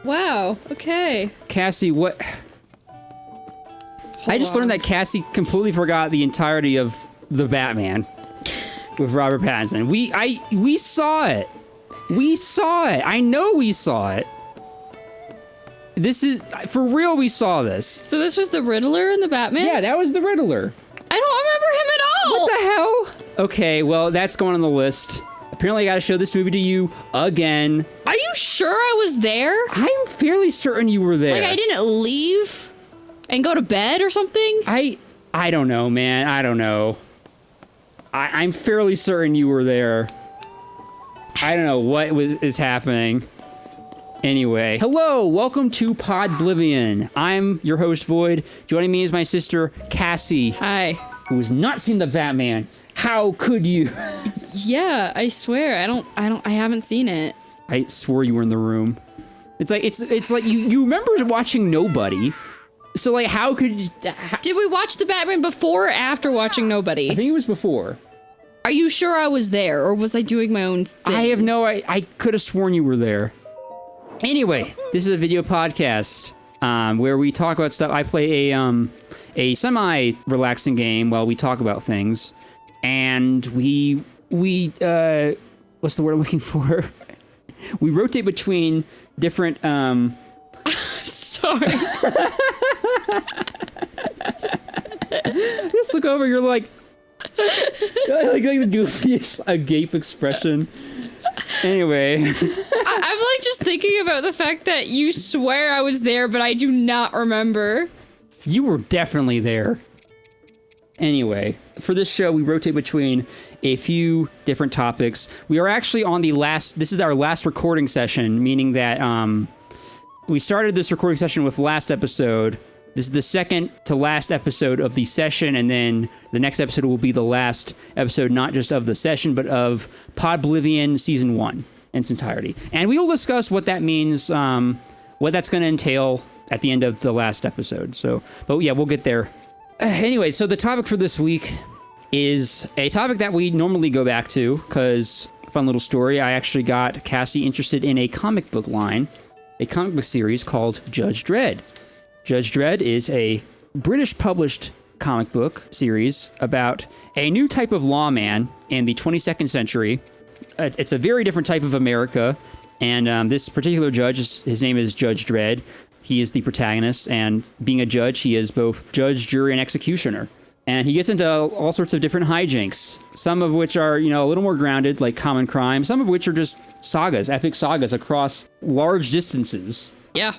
Wow, okay. Cassie, what? I just learned that Cassie completely forgot the entirety of The Batman with Robert Pattinson. We saw it. We saw it. I know we saw it. This is, for real, we saw this. So this was the Riddler in the Batman? Yeah, that was the Riddler. I don't remember him at all. What the hell? Okay, well, that's going on the list. Apparently, I gotta show this movie to you again. Are you sure I was there? I'm fairly certain you were there. Like, I didn't leave and go to bed or something? I don't know, man. I don't know. I'm fairly certain you were there. I don't know what is happening. Anyway, hello, welcome to Podblivion. I'm your host, Void. Joining me is my sister, Cassie. Hi. Who has not seen the Batman. How could you? Yeah, I swear, I haven't seen it. I swore you were in the room. It's like you remember watching Nobody. So like, how could you? Did we watch the Batman before or after watching Nobody? I think it was before. Are you sure I was there, or was I doing my own thing? I have no. I could have sworn you were there. Anyway, this is a video podcast where we talk about stuff. I play a semi-relaxing game while we talk about things, and we what's the word I'm looking for? We rotate between different Sorry. Just look over. You're like the goofiest agape expression. Anyway, I'm like just thinking about the fact that you swear I was there, but I do not remember. you were definitely there. Anyway, for this show, we rotate between a few different topics. We are actually on the last. This is our last recording session, meaning that we started this recording session with last episode. This is the second to last episode of the session, and then the next episode will be the last episode, not just of the session, but of Podblivion Season 1 in its entirety. And we will discuss what that means, what that's going to entail at the end of the last episode. So, but yeah, we'll get there. Anyway, so the topic for this week is a topic that we normally go back to, because, fun little story, I actually got Cassie interested in a comic book line, a comic book series called Judge Dredd. Judge Dredd is a British published comic book series about a new type of lawman in the 22nd century. It's a very different type of America, and this particular judge, his name is Judge Dredd. He is the protagonist, and being a judge, he is both judge, jury, and executioner. And he gets into all sorts of different hijinks, some of which are, you know, a little more grounded, like common crime, some of which are just sagas, epic sagas across large distances. Yeah.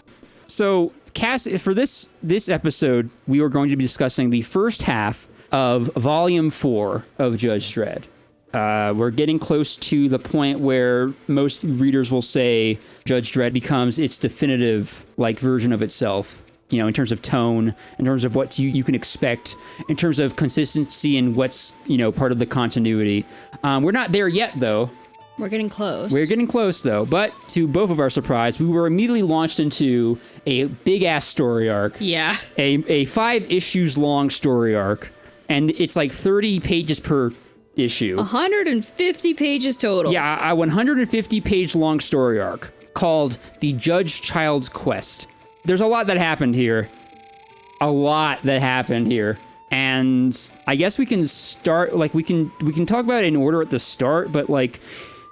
So, Cass, for this episode, we are going to be discussing the first half of Volume 4 of Judge Dredd. We're getting close to the point where most readers will say Judge Dredd becomes its definitive, like, version of itself. You know, in terms of tone, in terms of what you can expect, in terms of consistency and what's, you know, part of the continuity. We're not there yet, though. We're getting close. We're getting close, though. But to both of our surprise, we were immediately launched into a big-ass story arc. Yeah. A 5 issues long story arc. And it's like 30 pages per issue. 150 pages total. Yeah, a 150-page long story arc called The Judge Child's Quest. There's a lot that happened here. And I guess we can start, like, we can talk about it in order at the start, but, like,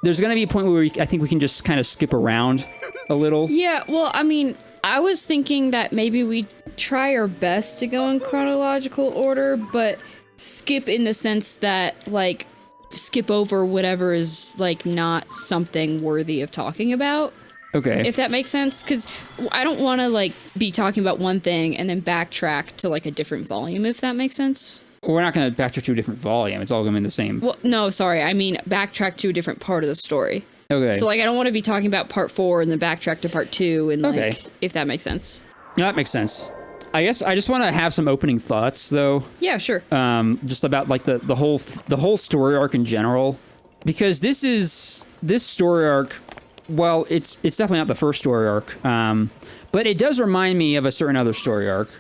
there's going to be a point where I think we can just kind of skip around a little. Yeah, well, I mean, I was thinking that maybe we try our best to go in chronological order, but skip in the sense that, like, skip over whatever is, like, not something worthy of talking about. Okay. If that makes sense, because I don't want to, like, be talking about one thing and then backtrack to, like, a different volume, if that makes sense. We're not going to backtrack to a different volume. It's all going to be the same. Well, no, sorry. I mean, backtrack to a different part of the story. Okay. So, like, I don't want to be talking about part 4 and then backtrack to part 2 and, like, okay, if that makes sense. No, that makes sense. I guess I just want to have some opening thoughts, though. Yeah, sure. Just about, like, the whole story arc in general. Because this story arc, well, it's definitely not the first story arc, but it does remind me of a certain other story arc.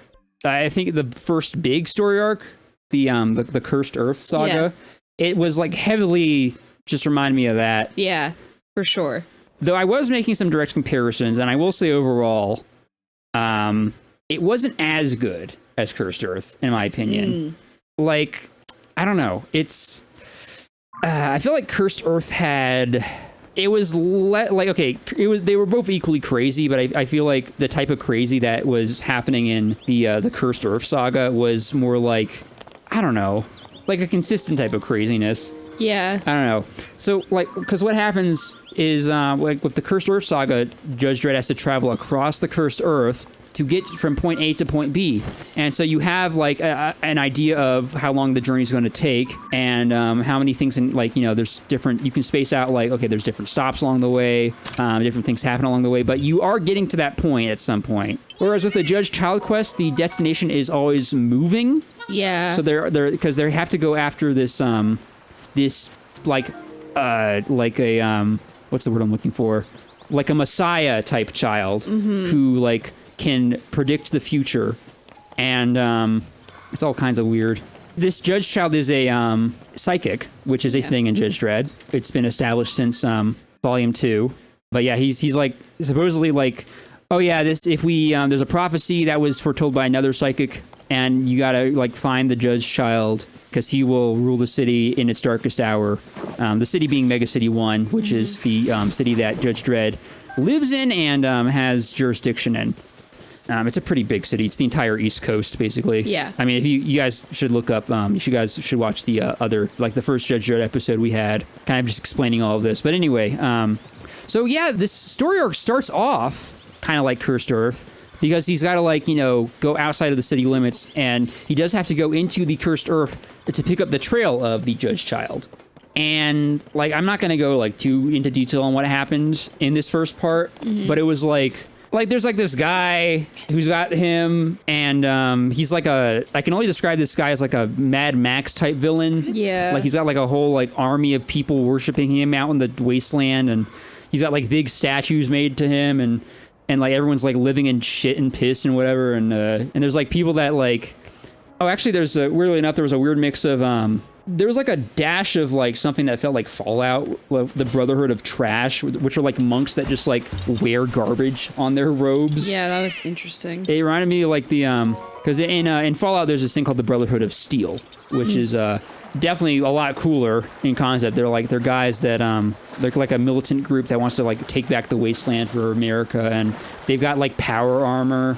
I think the first big story arc, the Cursed Earth saga, it was, like, heavily just reminded me of that. Yeah, for sure. Though I was making some direct comparisons, and I will say overall, it wasn't as good as Cursed Earth, in my opinion. Like, I don't know. It's... I feel like Cursed Earth had... It was okay. They were both equally crazy, but I feel like the type of crazy that was happening in the Cursed Earth saga was more like, I don't know, like a consistent type of craziness. Yeah. I don't know. So like, because what happens is like with the Cursed Earth saga, Judge Dredd has to travel across the Cursed Earth to get from point A to point B. And so you have like an idea of how long the journey is going to take and how many things, in, like, you know, there's different, you can space out like, okay, there's different stops along the way, different things happen along the way, but you are getting to that point at some point. Whereas with the Judge Child quest, the destination is always moving. Yeah. So they're because they have to go after this this like a what's the word I'm looking for? Like a messiah type child who like can predict the future, and it's all kinds of weird. This Judge Child is a psychic, which is a thing in Judge Dredd. It's been established since Volume 2. But yeah, he's like supposedly like, oh yeah, this if we there's a prophecy that was foretold by another psychic, and you gotta like find the Judge Child because he will rule the city in its darkest hour. The city being Mega City 1, which is the city that Judge Dredd lives in and has jurisdiction in. It's a pretty big city. It's the entire East Coast, basically. Yeah. I mean, if you guys should look up, you guys should watch the other, like the first Judge Dredd episode we had, kind of just explaining all of this. But anyway, so yeah, this story arc starts off kind of like Cursed Earth, because he's got to, like, you know, go outside of the city limits, and he does have to go into the Cursed Earth to pick up the trail of the Judge Child. And, like, I'm not going to go, like, too into detail on what happened in this first part, but it was like, there's, like, this guy who's got him, and he's, like, I can only describe this guy as, like, a Mad Max type villain. Yeah. Like, he's got, like, a whole, like, army of people worshiping him out in the wasteland, and he's got, like, big statues made to him, and like, everyone's, like, living in shit and piss and whatever, and there's, like, people that, like... Oh, actually, weirdly enough, there was a weird mix of, there was, like, a dash of, like, something that felt like Fallout, the Brotherhood of Trash, which are, like, monks that just, like, wear garbage on their robes. Yeah, that was interesting. It reminded me of, like, the, because in Fallout, there's this thing called the Brotherhood of Steel, which is, definitely a lot cooler in concept. They're guys that, they're like a militant group that wants to, like, take back the wasteland for America, and they've got, like, power armor,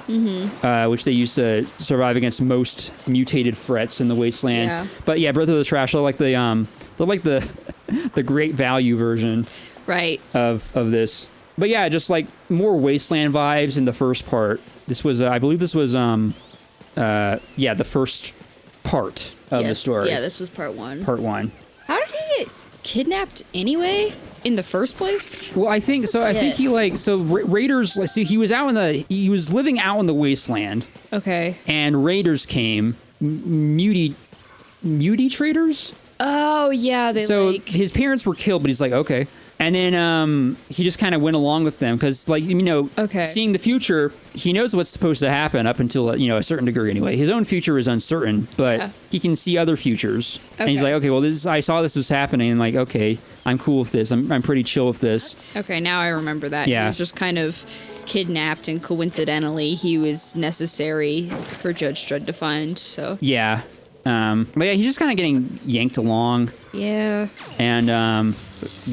which they use to survive against most mutated threats in the wasteland. Yeah. But yeah, Brotherhood of the Trash, they're like the great value version, right, of this. But yeah, just like more wasteland vibes in the first part. This was, I believe this was, the first part of the story. Yeah, this was part 1. Part 1. How did he get kidnapped anyway in the first place? Well, I think so. I think he raiders. See, he was living out in the wasteland. Okay. And raiders came, muty traders. Oh yeah, his parents were killed, but he's like, okay. And then he just kind of went along with them because, like, you know, seeing the future, he knows what's supposed to happen up until, you know, a certain degree anyway. His own future is uncertain, but he can see other futures. Okay. And he's like, okay, well, I saw this was happening, and like, okay, I'm cool with this. I'm pretty chill with this. Okay, now I remember that. Yeah. He was just kind of kidnapped, and coincidentally, he was necessary for Judge Dredd to find, so. Yeah. But yeah, he's just kind of getting yanked along. Yeah. And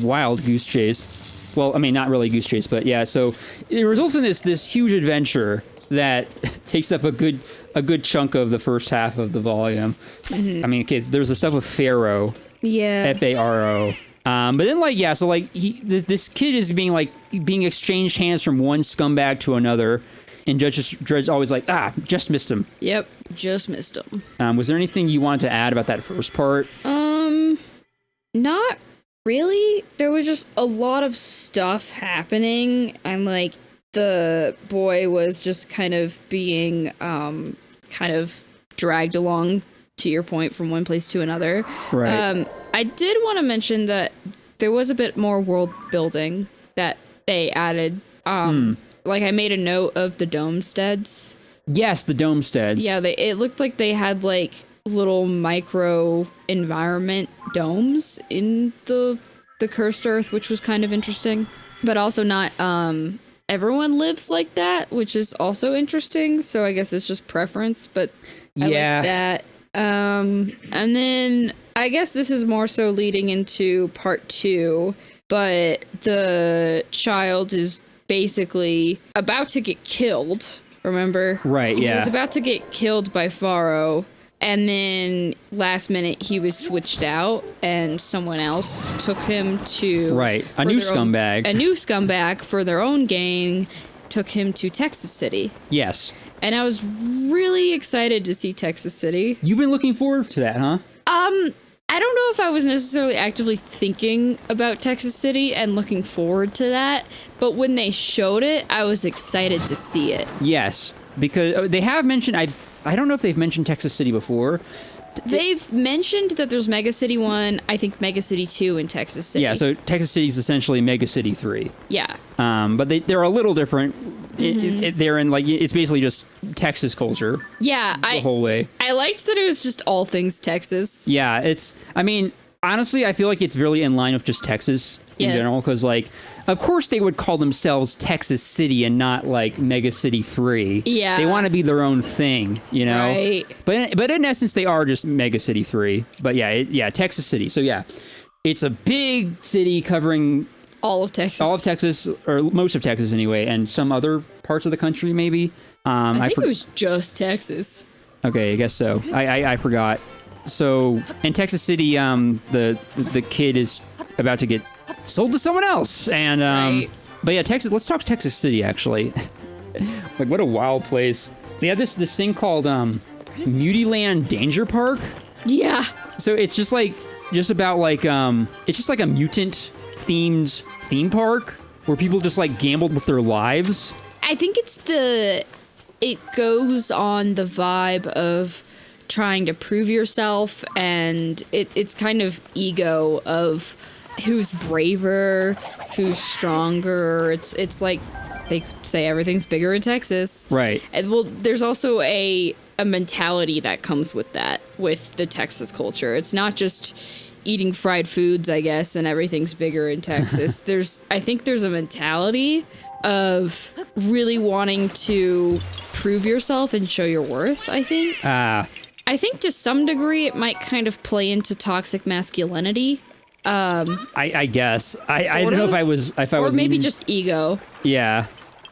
wild goose chase. Well, I mean, not really goose chase, but yeah. So it results in this huge adventure that takes up a good chunk of the first half of the volume. I mean, okay, there's the stuff with Faro. Yeah. Faro. But then, like, yeah, so like this kid is being exchanged hands from one scumbag to another. And Judge Dredd's always like, just missed him. Yep, just missed him. Was there anything you wanted to add about that first part? Not really. There was just a lot of stuff happening, and, like, the boy was just kind of being, kind of dragged along, to your point, from one place to another. Right. I did want to mention that there was a bit more world building that they added. Like, I made a note of the domesteads. Yes, the domesteads. Yeah, it looked like they had, like, little micro environment domes in the the cursed earth, which was kind of interesting, but also not everyone lives like that, which is also interesting. So I guess it's just preference, but I like that. And then I guess this is more so leading into part 2, but the child is basically about to get killed. Remember? Right, yeah. He was about to get killed by Faro, and then last minute he was switched out, and someone else took him to... Right, a new scumbag. A new scumbag for their own gang took him to Texas City. Yes. And I was really excited to see Texas City. You've been looking forward to that, huh? I don't know if I was necessarily actively thinking about Texas City and looking forward to that, but when they showed it, I was excited to see it. Yes, because they have mentioned, I don't know if they've mentioned Texas City before. They've mentioned that there's Mega City 1, I think Mega City 2 in Texas City. Yeah, so Texas City is essentially Mega City 3. Yeah. But they're a little different. They're in, like, it's basically just Texas culture. Yeah. The whole way. I liked that it was just all things Texas. Yeah, I mean, honestly, I feel like it's really in line with just Texas in general, because, like, of course they would call themselves Texas City and not, like, Mega City 3. Yeah. They want to be their own thing, you know? Right. But in essence, they are just Mega City 3. But yeah, Texas City. So yeah, it's a big city covering... All of Texas. All of Texas, or most of Texas anyway, and some other parts of the country, maybe. I think it was just Texas. Okay, I guess so. I forgot. So, in Texas City, the kid is about to get sold to someone else. And, right. But yeah, Texas, let's talk Texas City, actually. Like, what a wild place. They have this thing called, Mutiland Danger Park. Yeah. So it's just about it's just like a mutant themed theme park where people just like gambled with their lives. I think it goes on the vibe of trying to prove yourself, and it's kind of ego of who's braver, who's stronger. It's like they say everything's bigger in Texas. Right. And well, there's also a mentality that comes with that, with the Texas culture. It's not just eating fried foods, I guess, and everything's bigger in Texas. I think there's a mentality of really wanting to prove yourself and show your worth, I think. I think to some degree it might kind of play into toxic masculinity. I guess. I don't know if I was or maybe just ego. Yeah.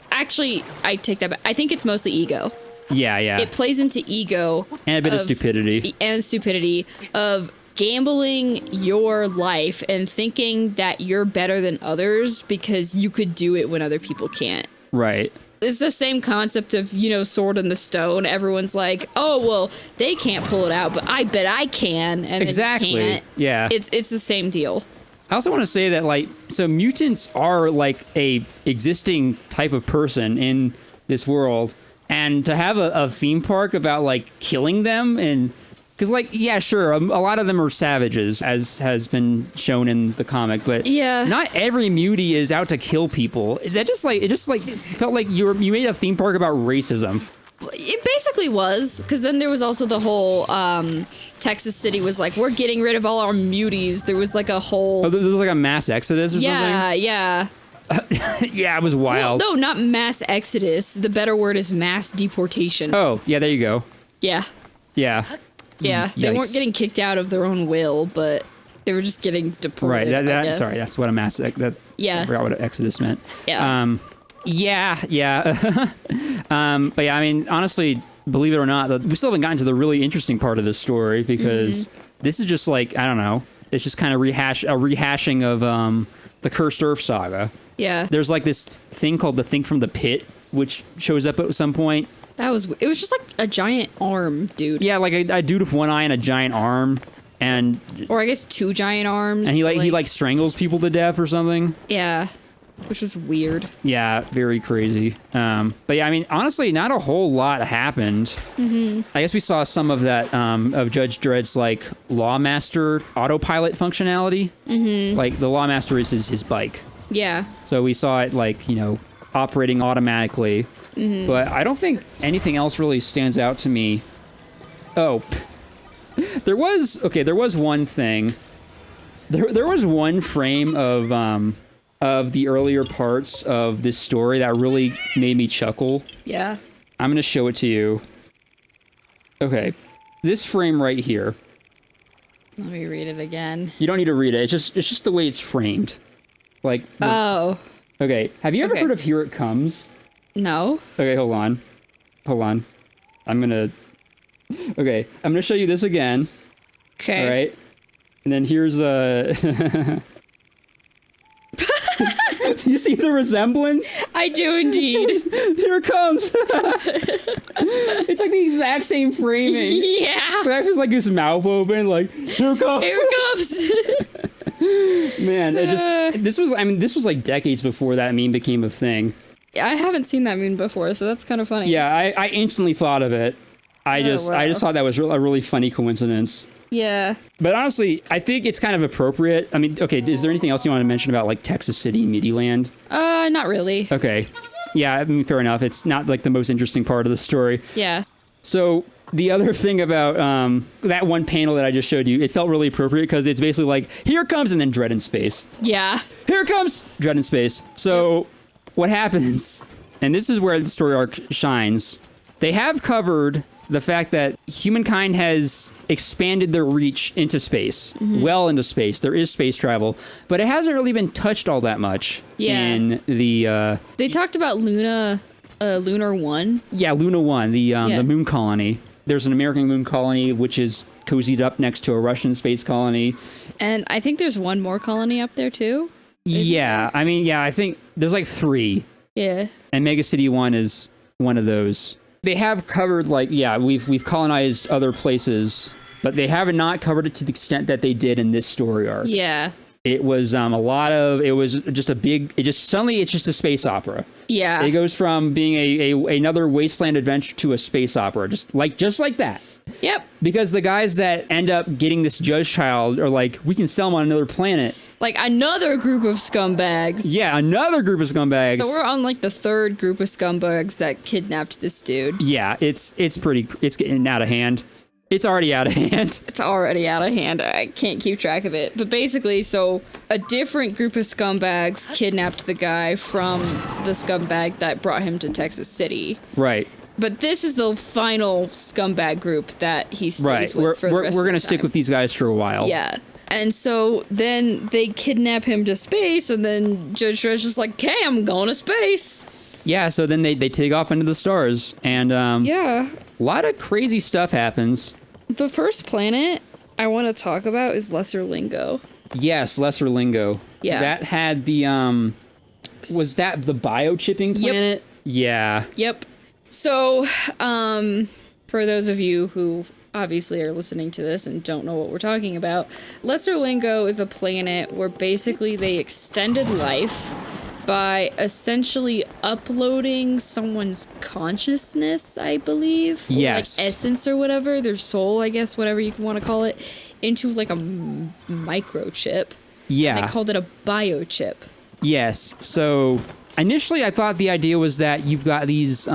Actually, I take that back. I think it's mostly ego. Yeah. It plays into ego. And a bit of stupidity. And stupidity of gambling your life and thinking that you're better than others because you could do it when other people can't. Right. It's the same concept of, Sword in the Stone. Everyone's like, oh, well, they can't pull it out, but I bet I can. And exactly. Then you can't. Yeah. It's the same deal. I also want to say that, so mutants are, a existing type of person in this world. And to have a theme park about, killing them and... Because, yeah, sure, a lot of them are savages, as has been shown in the comic, but not every mutie is out to kill people. That felt like you made a theme park about racism. It basically was, because then there was also the whole Texas City was like, we're getting rid of all our muties. There was a whole... Oh, there was a mass exodus or something? Yeah. Yeah, it was wild. Well, no, not mass exodus. The better word is mass deportation. Oh, yeah, there you go. Yeah. Yeah. Yeah, they weren't getting kicked out of their own will, but they were just getting deported. Right. Sorry, that's what a mass. I forgot what exodus meant. Yeah. Yeah. But yeah, I mean, honestly, believe it or not, we still haven't gotten to the really interesting part of this story because this is just I don't know. It's just kind of rehashing of the Cursed Earth saga. Yeah. There's this thing called the Thing from the Pit, which shows up at some point. It was just like a giant arm, dude. Yeah, like a dude with one eye and a giant arm, or I guess two giant arms. And he strangles people to death or something. Yeah, which was weird. Yeah, very crazy. But yeah, I mean, honestly, not a whole lot happened. Mm-hmm. I guess we saw some of that of Judge Dredd's Lawmaster autopilot functionality. Mm-hmm. The Lawmaster is his bike. Yeah. So we saw it operating automatically. Mm-hmm. But I don't think anything else really stands out to me. Oh, there was one thing There was one frame of the earlier parts of this story that really made me chuckle. Yeah. I'm going to show it to you. Okay. This frame right here. Let me read it again. You don't need to read it. It's just the way it's framed. Like. Oh. Okay. Have you ever heard of Here It Comes? No. Okay, hold on. Okay, I'm gonna show you this again. Okay. All right. And then here's you see the resemblance? I do indeed. Here it comes. It's like the exact same framing. Yeah. But I feel like his mouth open, like, here it comes. Here it comes. Man, this was like decades before that meme became a thing. I haven't seen that meme before, so that's kind of funny. Yeah, I instantly thought of it. I just thought that was a really funny coincidence. Yeah. But honestly, I think it's kind of appropriate. I mean, okay, is there anything else you want to mention about, like, Texas City, Meatyland? Not really. Okay. Yeah, I mean, fair enough. It's not, like, the most interesting part of the story. Yeah. So, the other thing about that one panel that I just showed you, it felt really appropriate because it's basically like, here it comes, and then Dredd in space. Yeah. Here it comes! Dredd in space. So, what happens, and this is where the story arc shines, they have covered the fact that humankind has expanded their reach into space, well into space. There is space travel, but it hasn't really been touched all that much in the... They talked about Lunar 1. Yeah, Luna 1, the moon colony. There's an American moon colony, which is cozied up next to a Russian space colony. And I think there's one more colony up there, too. I think there's like 3. Yeah. And Mega City 1 is one of those. They have covered, like, we've colonized other places, but they have not covered it to the extent that they did in this story arc. Yeah. It was suddenly it's just a space opera. Yeah. It goes from being another wasteland adventure to a space opera, just like that. Yep. Because the guys that end up getting this Judge child are like, we can sell him on another planet. Like another group of scumbags. Yeah, another group of scumbags. So we're on like the 3rd group of scumbags that kidnapped this dude. Yeah, it's getting out of hand. It's already out of hand. It's already out of hand. I can't keep track of it. But basically, so a different group of scumbags kidnapped the guy from the scumbag that brought him to Texas City. Right. But this is the final scumbag group that he stays with for the rest of the time. We're going to stick with these guys for a while. Yeah. And so then they kidnap him to space, and then Judge Dredd's just like, okay, I'm going to space. Yeah, so then they take off into the stars, and a lot of crazy stuff happens. The first planet I want to talk about is Lesser Lingo. Yes, Lesser Lingo. Yeah. That had the, was that the biochipping planet? Yep. Yeah. Yep. So, for those of you who obviously are listening to this and don't know what we're talking about, Lesser Lingo is a planet where basically they extended life by essentially uploading someone's consciousness, I believe. Or yes. like essence or whatever, their soul, I guess, whatever you want to call it, into like a microchip. Yeah. And they called it a biochip. Yes. So initially I thought the idea was that you've got these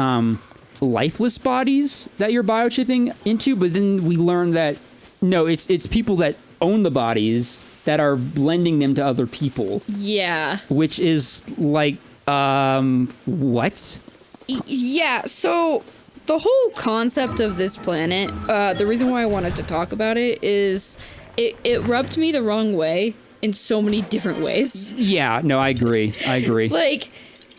lifeless bodies that you're biochipping into, but then we learned that no, it's people that own the bodies that are blending them to other people. Yeah. Which is like, what? Yeah, so the whole concept of this planet, the reason why I wanted to talk about it is it rubbed me the wrong way in so many different ways. Yeah, no, I agree. Like,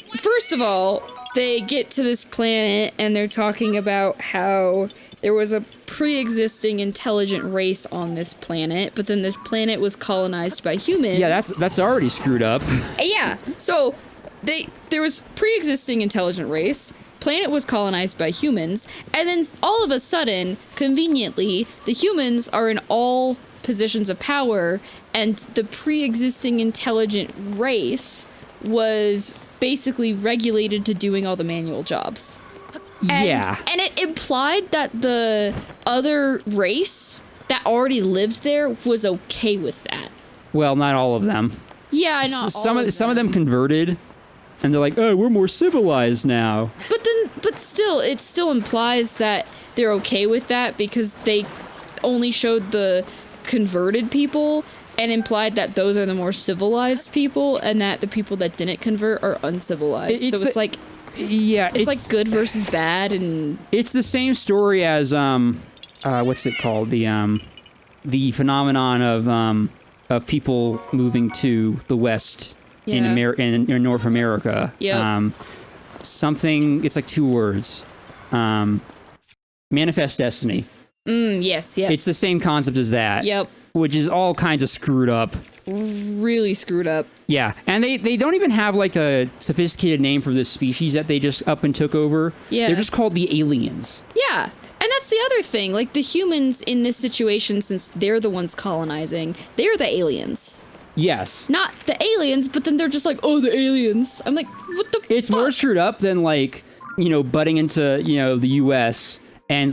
first of all, they get to this planet and they're talking about how there was a pre-existing intelligent race on this planet, but then this planet was colonized by humans. Yeah, that's already screwed up. Yeah, so there was pre-existing intelligent race, planet was colonized by humans, and then all of a sudden, conveniently, the humans are in all positions of power, and the pre-existing intelligent race was basically regulated to doing all the manual jobs. And it implied that the other race that already lived there was okay with that. Well, not all of them. Yeah, not some all of them. Some of them converted, and they're like, oh, we're more civilized now. But still, it still implies that they're okay with that because they only showed the converted people, and implied that those are the more civilized people, and that the people that didn't convert are uncivilized. So it's like, yeah, it's like good versus bad, and it's the same story as what's it called, the phenomenon of people moving to the West in North America. Yep. Something, it's like 2 words. Manifest destiny. Yes. It's the same concept as that. Yep. Which is all kinds of screwed up. Really screwed up. Yeah, and they don't even have like a sophisticated name for this species that they just up and took over. Yeah. They're just called the aliens. Yeah. And that's the other thing. Like, the humans in this situation, since they're the ones colonizing, they're the aliens. Yes. Not the aliens, but then they're just like, oh, the aliens. I'm like, what the It's fuck? more screwed up than, like, butting into, the U.S. and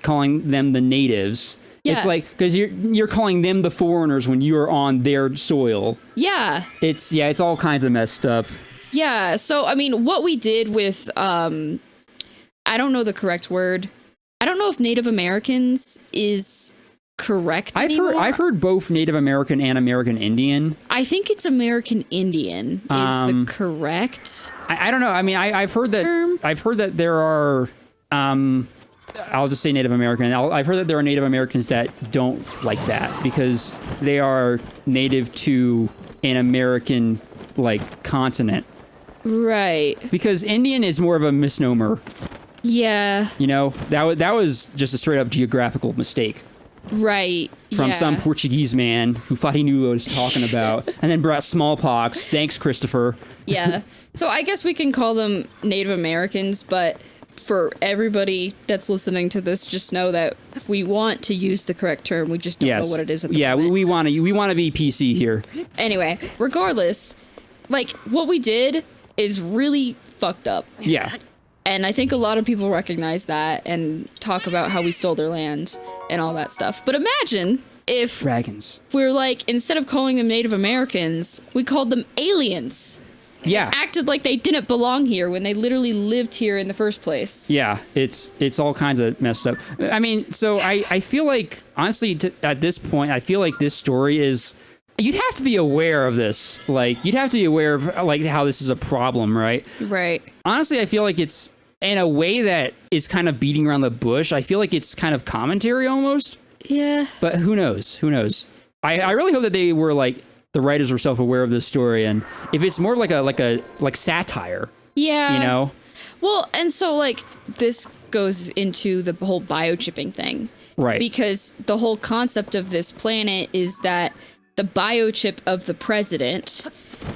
calling them the natives. Yeah. It's like, because you're calling them the foreigners when you're on their soil. Yeah. It's all kinds of messed up. Yeah. So, I mean, what we did with, I don't know the correct word. I don't know if Native Americans is correct anymore. I've heard both Native American and American Indian. I think it's American Indian is the correct. I don't know. I mean, I've heard that. term? I've heard that there are. I'll just say Native American. I've heard that there are Native Americans that don't like that because they are native to an American continent. Right. Because Indian is more of a misnomer. Yeah. That was just a straight up geographical mistake. Right. From some Portuguese man who thought he knew what he was talking about and then brought smallpox. Thanks, Christopher. Yeah. So I guess we can call them Native Americans, but for everybody that's listening to this, just know that we want to use the correct term. We just don't know what it is at the moment. We want to be PC here. Anyway, regardless, what we did is really fucked up. Yeah. And I think a lot of people recognize that and talk about how we stole their land and all that stuff. But imagine if Dragons. we're instead of calling them Native Americans, we called them aliens. Yeah. Acted like they didn't belong here when they literally lived here in the first place. Yeah, it's all kinds of messed up. I mean, so I feel like, honestly, at this point, I feel like this story is... You'd have to be aware of this. You'd have to be aware of, how this is a problem, right? Right. Honestly, I feel like it's, in a way that is kind of beating around the bush, I feel like it's kind of commentary almost. Yeah. But who knows? Who knows? I really hope that they were, the writers were self-aware of this story, and if it's more like satire. Yeah. Well, and so this goes into the whole biochipping thing. Right. Because the whole concept of this planet is that the biochip of the president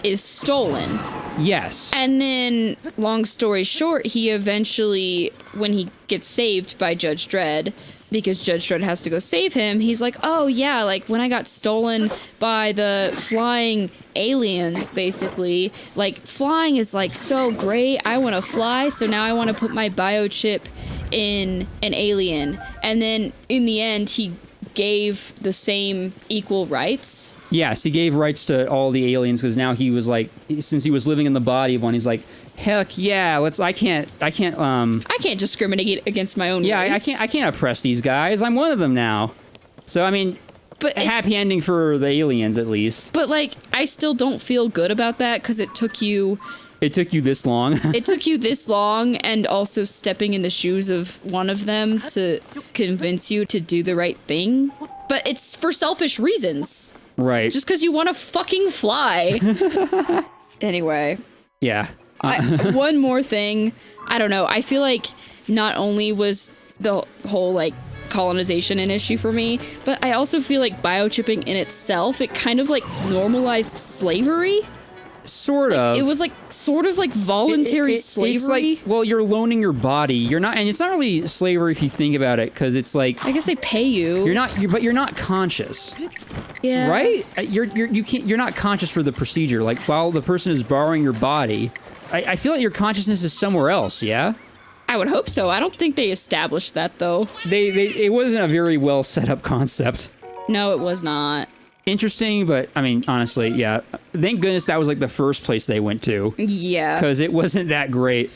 is stolen. Yes. And then, long story short, he eventually, when he gets saved by Judge Dredd, because Judge Dredd has to go save him, he's like, oh yeah, when I got stolen by the flying aliens, basically, flying is so great, I want to fly, so now I want to put my biochip in an alien. And then, in the end, he gave the same equal rights. Yes, he gave rights to all the aliens because now he was since he was living in the body of one, he's heck yeah, I can't discriminate against my own race. I can't oppress these guys. I'm one of them now. So I mean, but a happy ending for the aliens at least. But I still don't feel good about that because it took you this long. It took you this long, and also stepping in the shoes of one of them to convince you to do the right thing. But it's for selfish reasons. Right. Just because you want to fucking fly. Anyway. Yeah. One more thing. I don't know. I feel like not only was the whole colonization an issue for me, but I also feel like biochipping in itself, it kind of normalized slavery. Sort of. It was sort of voluntary slavery. It's you're loaning your body. You're not, and it's not really slavery if you think about it, because it's I guess they pay you. But you're not conscious. Yeah. Right? You're not conscious for the procedure. While the person is borrowing your body, I feel like your consciousness is somewhere else. Yeah. I would hope so. I don't think they established that though. It wasn't a very well set up concept. No, it was not. Interesting, but I mean, honestly, yeah. Thank goodness that was the first place they went to. Yeah. Because it wasn't that great.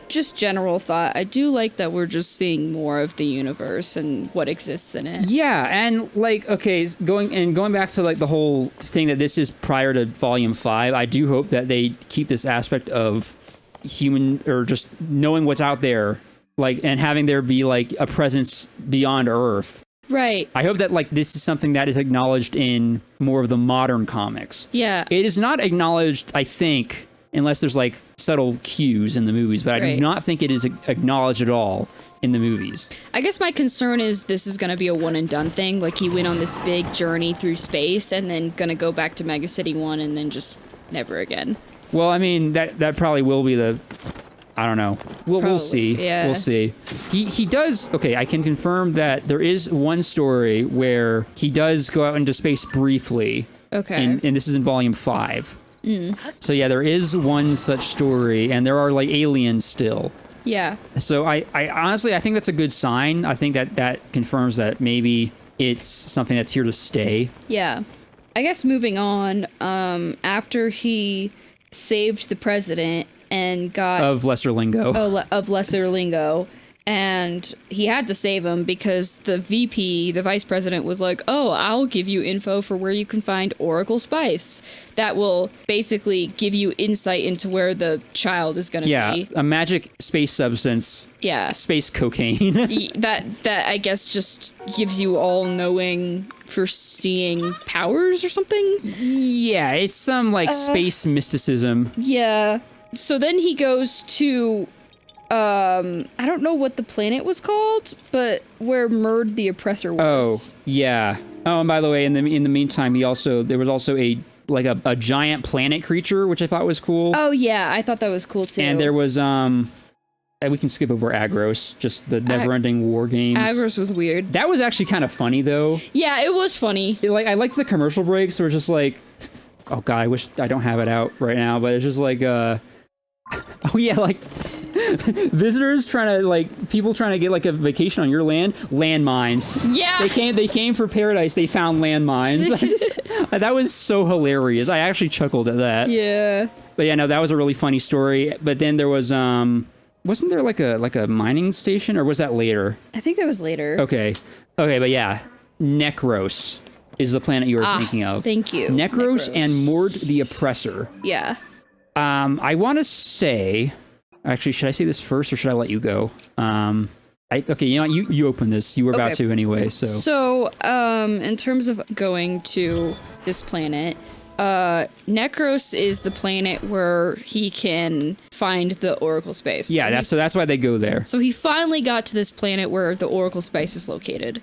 Just general thought. I do like that we're just seeing more of the universe and what exists in it. Yeah, and like, okay, going back to like the whole thing that this is prior to Volume 5, I do hope that they keep this aspect of human or just knowing what's out there, like, and having there be like a presence beyond Earth. Right. I hope that like this is something that is acknowledged in more of the modern comics. Yeah. It is not acknowledged, I think, unless there's like subtle cues in the movies, but I do not think it is acknowledged at all in the movies. I guess my concern is this is going to be a one and done thing. Like he went on this big journey through space and then going to go back to Mega City 1 and then just never again. Well, I mean, that probably will be the... I don't know. We'll see. Yeah. We'll see. He does... Okay, I can confirm that there is one story where he does go out into space briefly. Okay. And this is in Volume 5. So yeah, there is one such story, and there are like aliens still. Yeah. So I honestly, I think that's a good sign. I think that confirms that maybe it's something that's here to stay. Yeah. I guess moving on, after he saved the president and got... Of Lesser Lingo. Of Lesser Lingo. And he had to save him because the VP, the vice president, was like, oh, I'll give you info for where you can find Oracle Spice. That will basically give you insight into where the child is going to be. Yeah, a magic space substance. Yeah. Space cocaine. that I guess just gives you all-knowing, foreseeing powers or something? Yeah, it's some like space mysticism. Yeah. So then he goes to... I don't know what the planet was called, but where Murd the Oppressor was. Oh, yeah. Oh, and by the way, in the meantime, there was also a giant planet creature, which I thought was cool. Oh yeah, I thought that was cool too. And there was and we can skip over Agros, just the never-ending war games. Agros was weird. That was actually kind of funny though. Yeah, it was funny. I liked the commercial breaks where it's just like, oh god, I wish I don't have it out right now, but it's just like oh yeah, like visitors people trying to get like a vacation on your land, landmines. Yeah. They came for paradise, they found landmines. That was so hilarious. I actually chuckled at that. Yeah. But yeah, no, that was a really funny story. But then there was wasn't there like a mining station, or was that later? I think that was later. Okay, but yeah, Necros is the planet you were thinking of. Thank you. Necros and Murd the Oppressor. Yeah. I want to say... Actually, should I say this first, or should I let you go? Okay, you know, you open this. You were about to anyway, so... So, in terms of going to this planet, Necros is the planet where he can find the Oracle Space. Yeah, that's why they go there. So he finally got to this planet where the Oracle Space is located.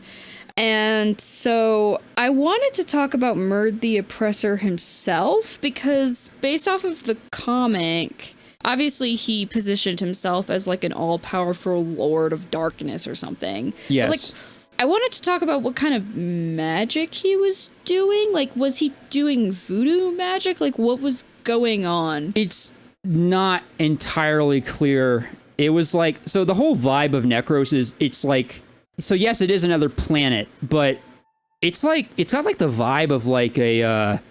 And so I wanted to talk about Murd the Oppressor himself, because based off of the comic... Obviously, he positioned himself as like an all-powerful Lord of Darkness or something. Yes. But, like, I wanted to talk about what kind of magic he was doing. Like, was he doing voodoo magic? Like, what was going on? It's not entirely clear. It was like... So the whole vibe of Necros is... It's like... So yes, it is another planet, but it's like... It's got like the vibe of like a...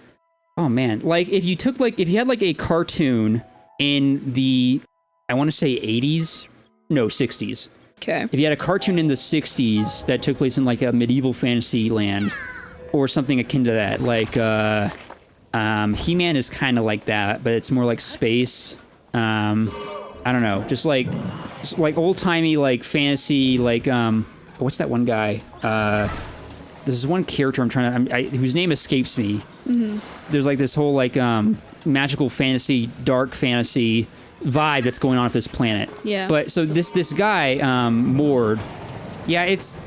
oh man. Like, if you had like a cartoon... in the, I want to say 80s? No, 60s. Okay. If you had a cartoon in the 60s that took place in like a medieval fantasy land or something akin to that, like He-Man is kind of like that, but it's more like space. I don't know, just like old-timey like fantasy, like what's that one guy? This is one character whose name escapes me. Mm-hmm. There's like this whole like magical fantasy, dark fantasy vibe that's going on with this planet. Yeah. But so this guy, Murd, yeah, it's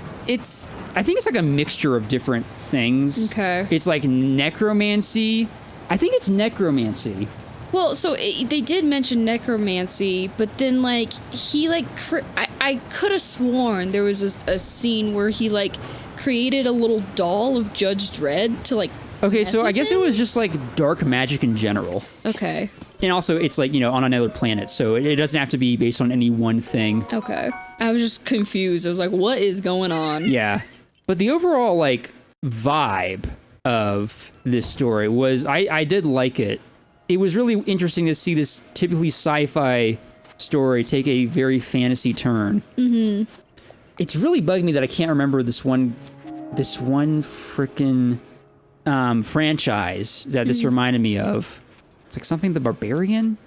I think it's like a mixture of different things. Okay. It's like necromancy. I think it's necromancy. Well, so they did mention necromancy, but then like he like I could have sworn there was a scene where he like created a little doll of Judge Dredd to like. Okay, so I guess it was just like dark magic in general. Okay. And also it's like, you know, on another planet, so it doesn't have to be based on any one thing. Okay. I was just confused. I was like, what is going on? Yeah. But the overall like vibe of this story was I did like it. It was really interesting to see this typically sci-fi story take a very fantasy turn. Mm-hmm. It's really bugging me that I can't remember this one frickin' franchise that this reminded me of. It's like something the Barbarian,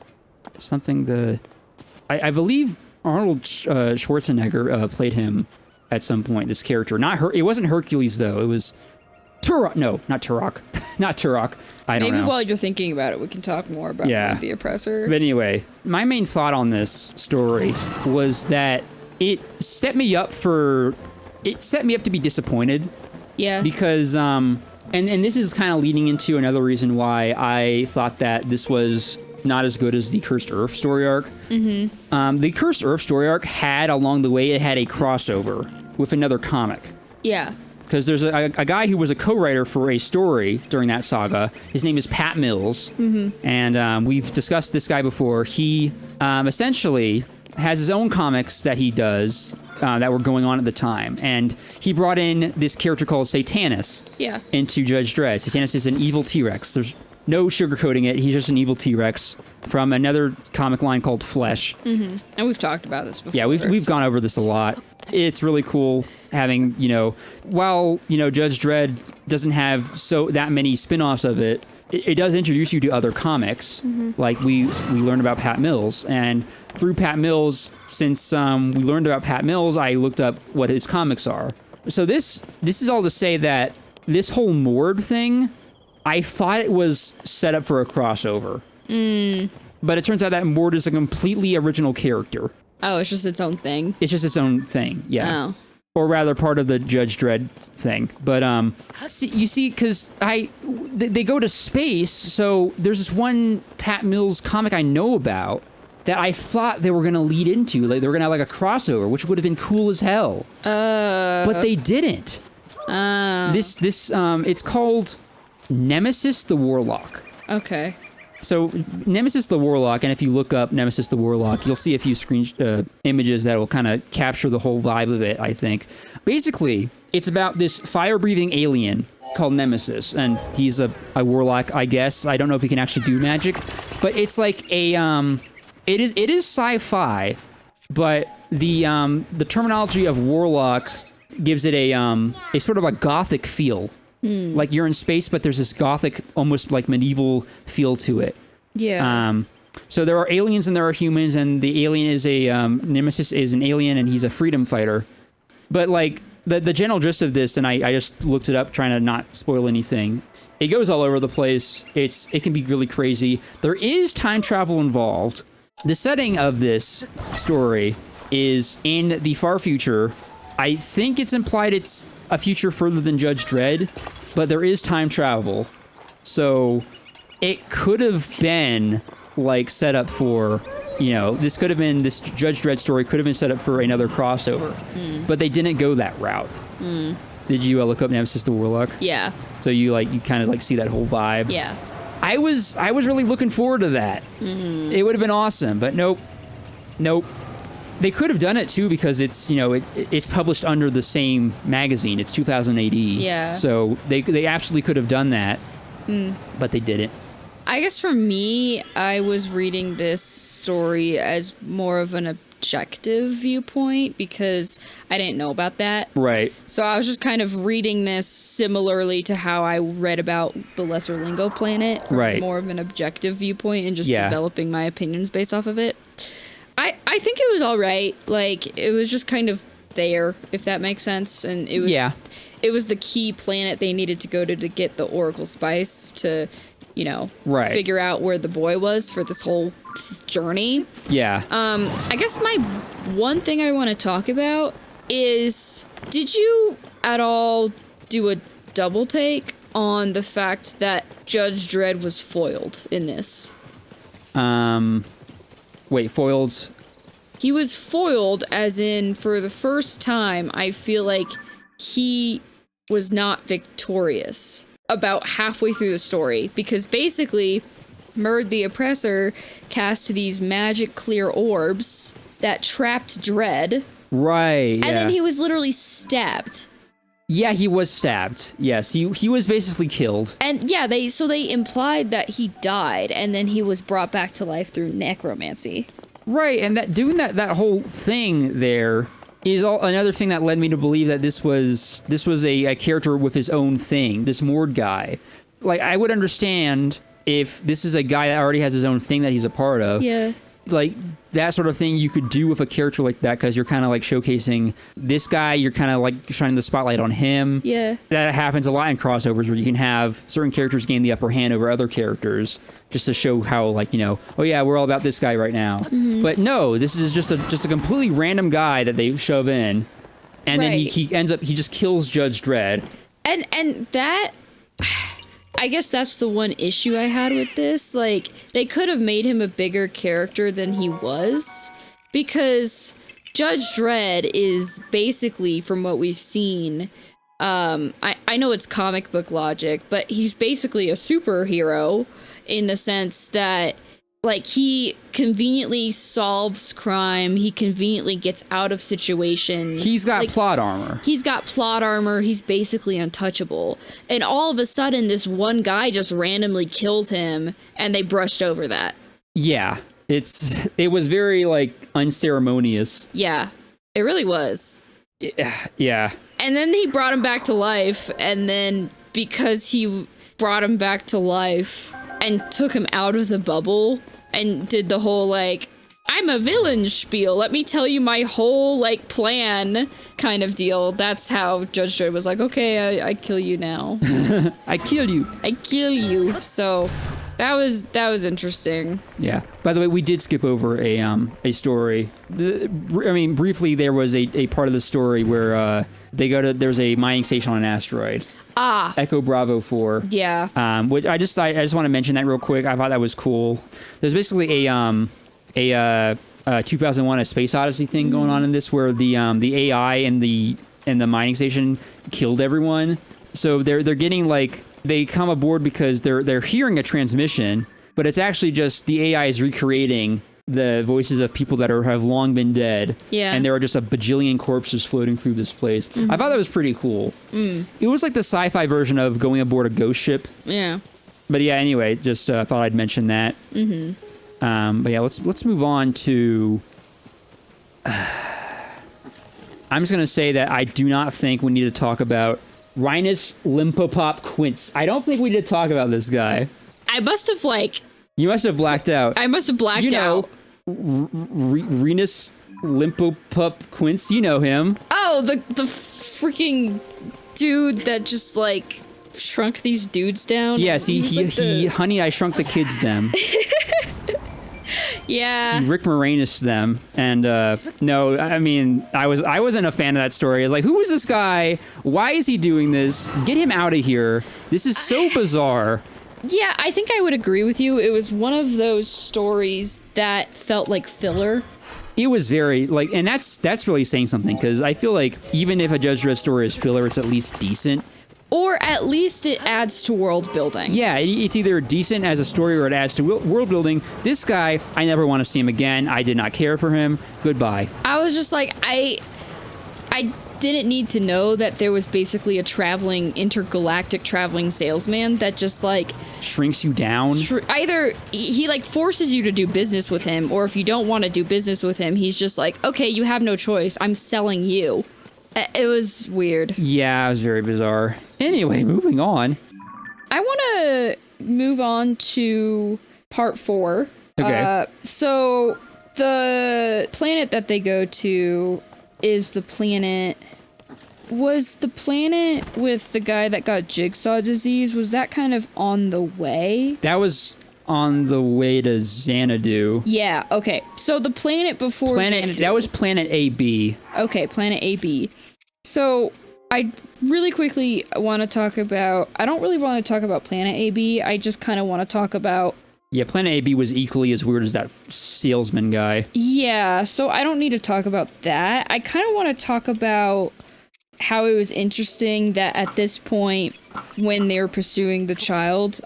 I believe Arnold Schwarzenegger played him at some point. This character, it wasn't Hercules though. It was Turok. No, not Turok. Not Turok. I don't know. Maybe while you're thinking about it, we can talk more about the Oppressor. But anyway, my main thought on this story was that it set me up to be disappointed. Yeah. Because and this is kind of leading into another reason why I thought that this was not as good as the Cursed Earth story arc. Mm-hmm. The Cursed Earth story arc along the way, it had a crossover with another comic. Yeah. Because there's a guy who was a co-writer for a story during that saga. His name is Pat Mills. Mm-hmm. And we've discussed this guy before. He essentially has his own comics that he does that were going on at the time. And he brought in this character called Satanus into Judge Dredd. Satanus is an evil T-Rex. There's no sugarcoating it. He's just an evil T-Rex from another comic line called Flesh. Mm-hmm. And we've talked about this before. Yeah, we've gone over this a lot. It's really cool having, while, Judge Dredd doesn't have that many spin-offs of it, it does introduce you to other comics. Mm-hmm. Like we learned about Pat Mills, and through Pat Mills, since we learned about Pat Mills, I looked up what his comics are. So this is all to say that this whole Murd thing, I thought it was set up for a crossover. But it turns out that Murd is a completely original character. Oh, it's just its own thing. It's just its own thing, yeah. Oh. Or rather, part of the Judge Dredd thing. But you see, because they go to space, so there's this one Pat Mills comic I know about that I thought they were gonna lead into, like they were gonna have like a crossover, which would have been cool as hell. But they didn't. It's called Nemesis the Warlock. Okay. So Nemesis the Warlock, and if you look up Nemesis the Warlock, you'll see a few images that will kind of capture the whole vibe of it, I think. Basically, it's about this fire-breathing alien called Nemesis, and he's a warlock, I guess. I don't know if he can actually do magic, but it's like a it is sci-fi, but the terminology of warlock gives it a sort of a gothic feel. Like you're in space, but there's this gothic, almost like medieval feel to it. Yeah. So there are aliens and there are humans, and the alien is Nemesis is an alien, and he's a freedom fighter. But like the general gist of this, and I just looked it up trying to not spoil anything. It goes all over the place. It can be really crazy. There is time travel involved. The setting of this story is in the far future. I think it's implied it's a future further than Judge Dredd, but there is time travel. So it could have been like set up for, this Judge Dredd story could have been set up for another crossover, but they didn't go that route. Did you look up Nemesis the Warlock? Yeah. So you kind of see that whole vibe? Yeah. I was really looking forward to that. Mm-hmm. It would have been awesome, but nope. They could have done it too because it's it's published under the same magazine. It's 2000 AD. Yeah. So they absolutely could have done that, but they didn't. I guess for me, I was reading this story as more of an objective viewpoint because I didn't know about that. Right. So I was just kind of reading this similarly to how I read about the Lesser Lingo planet. Right. More of an objective viewpoint and just developing my opinions based off of it. I think it was all right. Like, it was just kind of there, if that makes sense. And it was the key planet they needed to go to get the Oracle Spice to, figure out where the boy was for this whole journey. Yeah. I guess my one thing I want to talk about is, did you at all do a double take on the fact that Judge Dredd was foiled in this? Wait, foiled? He was foiled, as in, for the first time, I feel like he was not victorious about halfway through the story. Because basically, Murd the Oppressor cast these magic clear orbs that trapped Dredd. Right, And then he was literally stabbed. Yeah, he was stabbed. Yes, he was basically killed. And yeah, they implied that he died, and then he was brought back to life through necromancy. Right, and that doing that whole thing there is another thing that led me to believe that this was a character with his own thing, this Murd guy. Like, I would understand if this is a guy that already has his own thing that he's a part of. Yeah. Like, that sort of thing you could do with a character like that, because you're kind of like showcasing this guy, you're kind of like shining the spotlight on him. Yeah. That happens a lot in crossovers where you can have certain characters gain the upper hand over other characters just to show how, like, you know, oh yeah, we're all about this guy right now. Mm-hmm. But no, this is just a completely random guy that they shove in, and then he ends up, he just kills Judge Dredd. And that... I guess that's the one issue I had with this. Like, they could have made him a bigger character than he was, because Judge Dredd is basically, from what we've seen, I know it's comic book logic, but he's basically a superhero in the sense that, like, he conveniently solves crime, he conveniently gets out of situations. He's got plot armor. He's got plot armor, he's basically untouchable. And all of a sudden, this one guy just randomly killed him, and they brushed over that. Yeah, it was very, like, unceremonious. Yeah, it really was. Yeah. And then he brought him back to life, and then because he brought him back to life and took him out of the bubble and did the whole, like, I'm a villain spiel, let me tell you my whole, like, plan kind of deal. That's how Judge Dredd was like, okay, I kill you now. I kill you. So that was interesting. Yeah. By the way, we did skip over a story. Briefly, there was a part of the story where there's a mining station on an asteroid. Echo Bravo 4. Yeah. Which I just want to mention that real quick. I thought that was cool. There's basically a 2001 A Space Odyssey thing going on in this, where the AI and the mining station killed everyone. So they're getting, like, they come aboard because they're hearing a transmission, but it's actually just the AI is recreating the voices of people that have long been dead. Yeah. And there are just a bajillion corpses floating through this place. Mm-hmm. I thought that was pretty cool. Mm. It was like the sci-fi version of going aboard a ghost ship. Yeah. But yeah, anyway, just thought I'd mention that. Mm-hmm. But yeah, let's move on to... I'm just going to say that I do not think we need to talk about Rinus Limpopop Quintz. I don't think we need to talk about this guy. I must have, like... You must have blacked out. I must have blacked out. Rinus Limpopop Quintz, you know him. Oh, the freaking dude that just, like, shrunk these dudes down. Yes, he Honey, I Shrunk the Kids them. Yeah. He Rick Moranis them. And no, I mean, I wasn't a fan of that story. I was like, who is this guy? Why is he doing this? Get him out of here. This is so bizarre. Yeah, I think I would agree with you. It was one of those stories that felt like filler. It was very, like, and that's really saying something, because I feel like even if a Judge Dredd story is filler, it's at least decent. Or at least it adds to world building. Yeah, it's either decent as a story or it adds to world building. This guy, I never want to see him again. I did not care for him. Goodbye. I was just like, I didn't need to know that there was basically a intergalactic traveling salesman that just, like, shrinks you down. Either he, like, forces you to do business with him, or if you don't want to do business with him, he's just like, okay, you have no choice. I'm selling you. It was weird. Yeah, it was very bizarre. Anyway, moving on. I want to move on to part 4. Okay. So the planet that they go to is the planet... Was the planet with the guy that got jigsaw disease, was that kind of on the way? That was on the way to Xanadu. Yeah, okay. So the planet before Xanadu. That was planet AB. Okay, planet AB. So I really quickly want to talk about... I don't really want to talk about planet AB. I just kind of want to talk about... Yeah, planet AB was equally as weird as that salesman guy. Yeah, so I don't need to talk about that. I kind of want to talk about how it was interesting that at this point, when they were pursuing the child,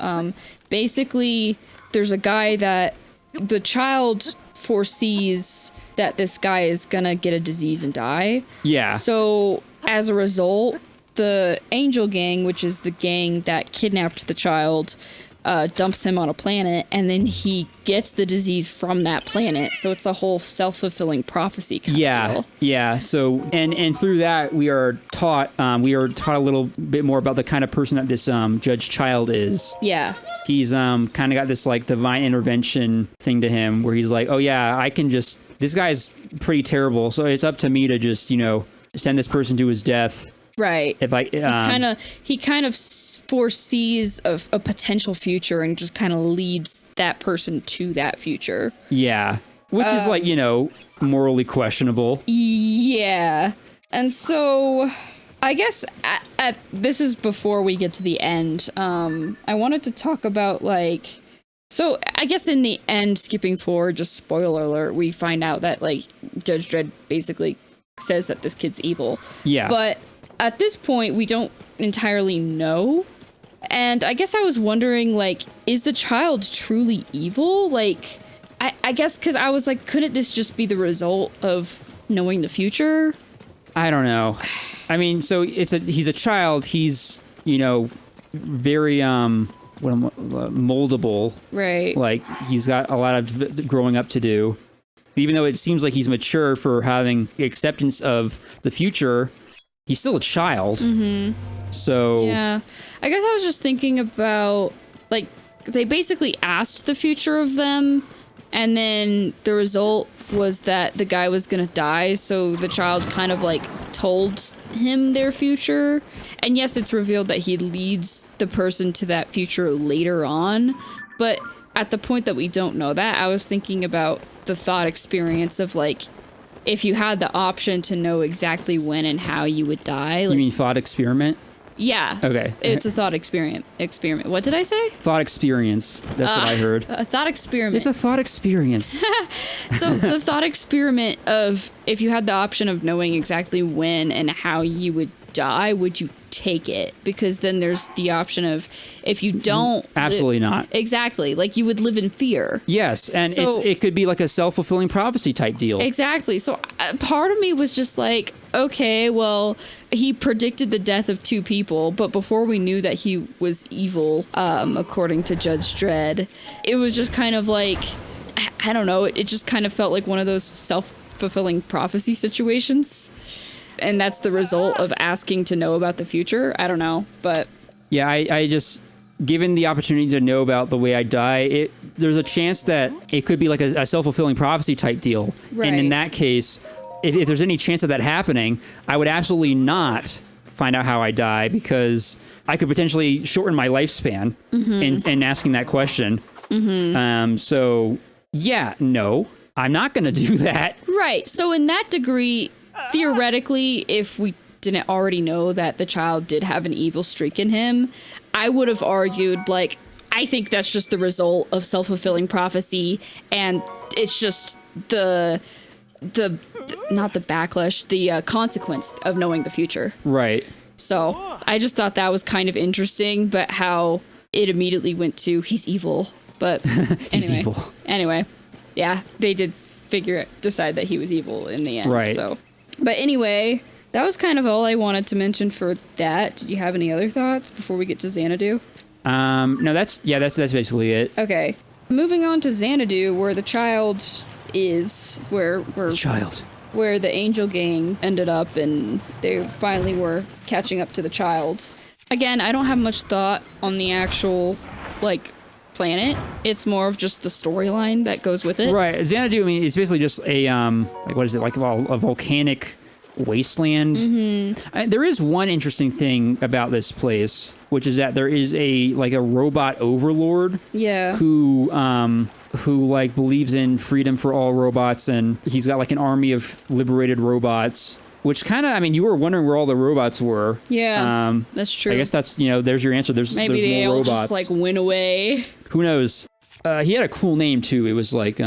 basically, there's a guy that the child foresees that this guy is gonna get a disease and die. Yeah. So, as a result, the Angel Gang, which is the gang that kidnapped the child, dumps him on a planet, and then he gets the disease from that planet. So it's a whole self-fulfilling prophecy kind of deal. Yeah. So and through that we are taught a little bit more about the kind of person that this Judge Child is. Yeah. He's kind of got this like divine intervention thing to him where he's like, oh yeah, I can just, this guy's pretty terrible, so it's up to me to just, send this person to his death. Right. If I he kind of foresees a potential future and just kind of leads that person to that future. Yeah. Which is like, morally questionable. Yeah. And so I guess at this is before we get to the end. I wanted to talk about like, so I guess in the end, skipping forward, just spoiler alert, we find out that like Judge Dredd basically says that this kid's evil. Yeah. But at this point, we don't entirely know. And I guess I was wondering, like, is the child truly evil? Like, I guess because I was like, couldn't this just be the result of knowing the future? I don't know. I mean, so he's a child. He's, very moldable. Right. Like, he's got a lot of growing up to do. Even though it seems like he's mature for having acceptance of the future, he's still a child. Mm-hmm. So yeah, I guess I was just thinking about, like, they basically asked the future of them, and then the result was that the guy was gonna die, so the child kind of like told him their future. And yes, it's revealed that he leads the person to that future later on, but at the point that we don't know that, I was thinking about the thought experience of like, if you had the option to know exactly when and how you would die. Like, you mean thought experiment? Yeah. Okay. It's a thought experiment. What did I say? Thought experience. That's what I heard. A thought experiment. It's a thought experience. So the thought experiment of if you had the option of knowing exactly when and how you would die, would you take it? Because then there's the option of if you don't, absolutely not. Exactly, like you would live in fear. Yes, and So, it could be like a self-fulfilling prophecy type deal. Exactly. So part of me was just like, okay, well, he predicted the death of two people, but before we knew that he was evil, according to Judge Dredd, it was just kind of like, I don't know, it just kind of felt like one of those self-fulfilling prophecy situations. And that's the result of asking to know about the future. I don't know, but yeah, I just, given the opportunity to know about the way I die, there's a chance that it could be like a self-fulfilling prophecy type deal. Right. And in that case, if there's any chance of that happening, I would absolutely not find out how I die, because I could potentially shorten my lifespan in asking that question. Mm-hmm. So yeah, no, I'm not going to do that. Right. So in that degree, theoretically, if we didn't already know that the child did have an evil streak in him, I would have argued, like, I think that's just the result of self-fulfilling prophecy, and it's just the not the backlash, the consequence of knowing the future. Right. So I just thought that was kind of interesting, but how it immediately went to he's evil. But anyway, he's evil. Anyway, yeah, they did decide that he was evil in the end. Right. So, but anyway, that was kind of all I wanted to mention for that. Did you have any other thoughts before we get to Xanadu? No, that's basically it. Okay. Moving on to Xanadu, where the child is, where the angel gang ended up, and they finally were catching up to the child. Again, I don't have much thought on the actual, like, planet. It's more of just the storyline that goes with it. Right. Xanadu, I mean, it's basically just a, like, what is it, like a volcanic wasteland. Mm-hmm. There is one interesting thing about this place, which is that there is a robot overlord. Yeah. Who like believes in freedom for all robots, and he's got like an army of liberated robots. Which kind of, I mean, you were wondering where all the robots were. Yeah, that's true. I guess that's, there's your answer. There's more robots. Maybe they all just like went away. Who knows? He had a cool name too. It was like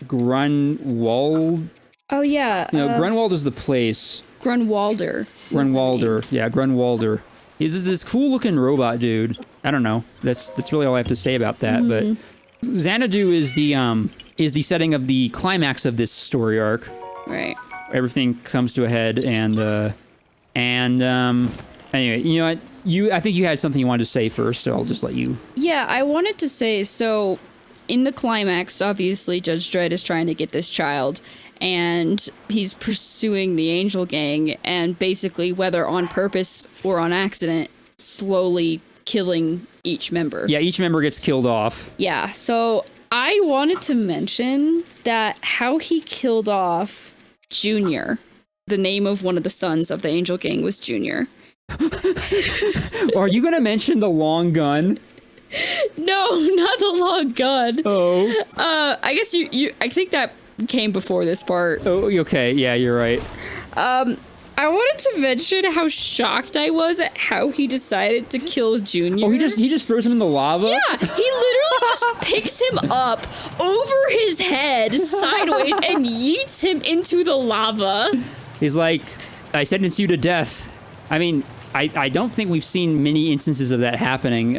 Grunwald. Oh yeah. Grunwalder's the place. Grunwalder. Yeah, Grunwalder. He's this cool looking robot dude. I don't know. That's really all I have to say about that. Mm-hmm. But Xanadu is the setting of the climax of this story arc. Right. Everything comes to a head, and anyway, I think you had something you wanted to say first, so I'll just let you. Yeah, I wanted to say, so in the climax, obviously Judge Dredd is trying to get this child, and he's pursuing the Angel Gang, and basically, whether on purpose or on accident, slowly killing each member. Yeah, each member gets killed off. Yeah, so I wanted to mention that how he killed off Junior, the name of one of the sons of the Angel Gang was Junior. Are you going to mention the long gun? No, not the long gun. Oh. I guess I think that came before this part. Oh, okay. Yeah, you're right. I wanted to mention how shocked I was at how he decided to kill Junior. Oh, he just throws him in the lava? Yeah, he literally just picks him up over his head sideways and yeets him into the lava. He's like, I sentence you to death. I mean, I don't think we've seen many instances of that happening,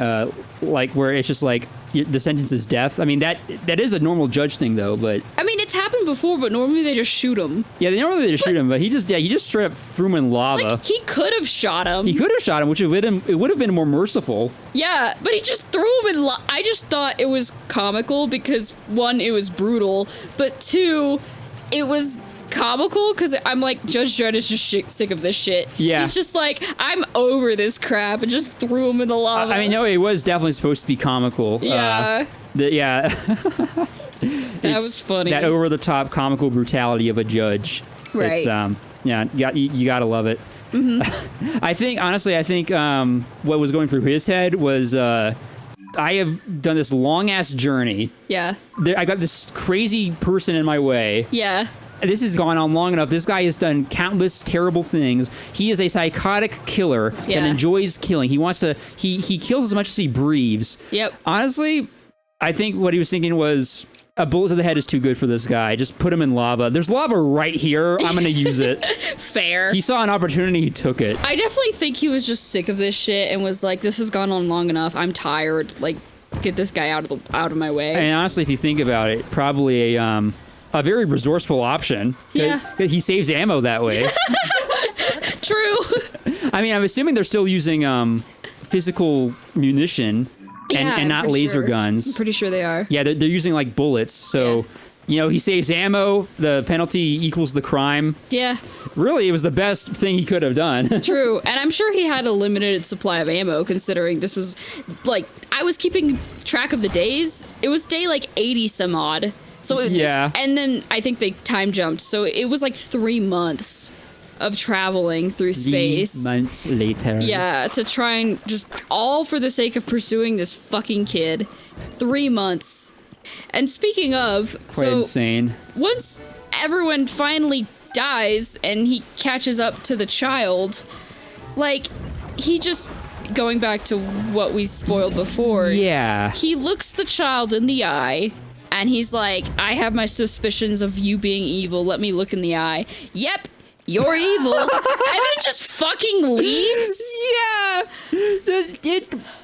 like where it's just like the sentence is death. I mean, that is a normal judge thing, though. But I mean, it's happened before, but normally they just shoot him. Yeah, they just shoot him, but he just straight up threw him in lava. Like, he could have shot him. He could have shot him, which it would have been more merciful. Yeah, but he just threw him in lava. I just thought it was comical because, one, it was brutal, but two, it was comical because I'm like, Judge Dredd is just sick of this shit. Yeah. He's just like, I'm over this crap, and just threw him in the lava. I mean, no, it was definitely supposed to be comical. Yeah. That was funny. That over-the-top comical brutality of a judge. Right. It's, yeah, you gotta love it. Mm-hmm. I think what was going through his head was, I have done this long-ass journey. Yeah. I got this crazy person in my way. Yeah. This has gone on long enough. This guy has done countless terrible things. He is a psychotic killer that enjoys killing. He wants to... He kills as much as he breathes. Yep. Honestly, I think what he was thinking was, a bullet to the head is too good for this guy. Just put him in lava. There's lava right here. I'm going to use it. Fair. He saw an opportunity. He took it. I definitely think he was just sick of this shit and was like, this has gone on long enough. I'm tired. Like, get this guy out of my way. And honestly, if you think about it, probably a very resourceful option. Yeah. He saves ammo that way. True. I mean, I'm assuming they're still using physical munition and not laser guns. I'm pretty sure they are. Yeah, they're using like bullets. So, he saves ammo. The penalty equals the crime. Yeah. Really, it was the best thing he could have done. True. And I'm sure he had a limited supply of ammo, considering this was, like, I was keeping track of the days. It was day, like, 80 some odd. So and then I think they time jumped. So it was like 3 months of traveling through space. 3 months later. Yeah, to try and just all for the sake of pursuing this fucking kid. 3 months. And speaking of, quite insane. Once everyone finally dies and he catches up to the child, like, he just, going back to what we spoiled before. Yeah. He looks the child in the eye. And he's like, I have my suspicions of you being evil. Let me look in the eye. Yep, you're evil. And then just fucking leaves? Yeah.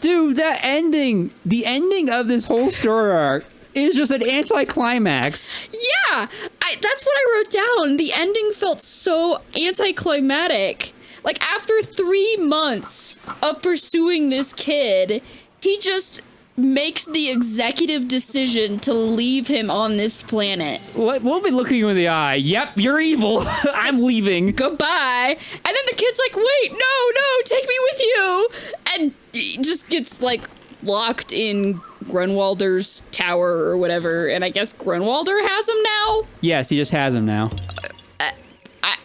Dude, the ending of this whole story arc is just an anticlimax. Yeah, that's what I wrote down. The ending felt so anticlimactic. Like, after 3 months of pursuing this kid, he just makes the executive decision to leave him on this planet. We'll be looking you in the eye. Yep, you're evil. I'm leaving. Goodbye. And then the kid's like, wait, no, take me with you. And he just gets, like, locked in Grunwalder's tower or whatever. And I guess Grunwalder has him now? Yes, he just has him now.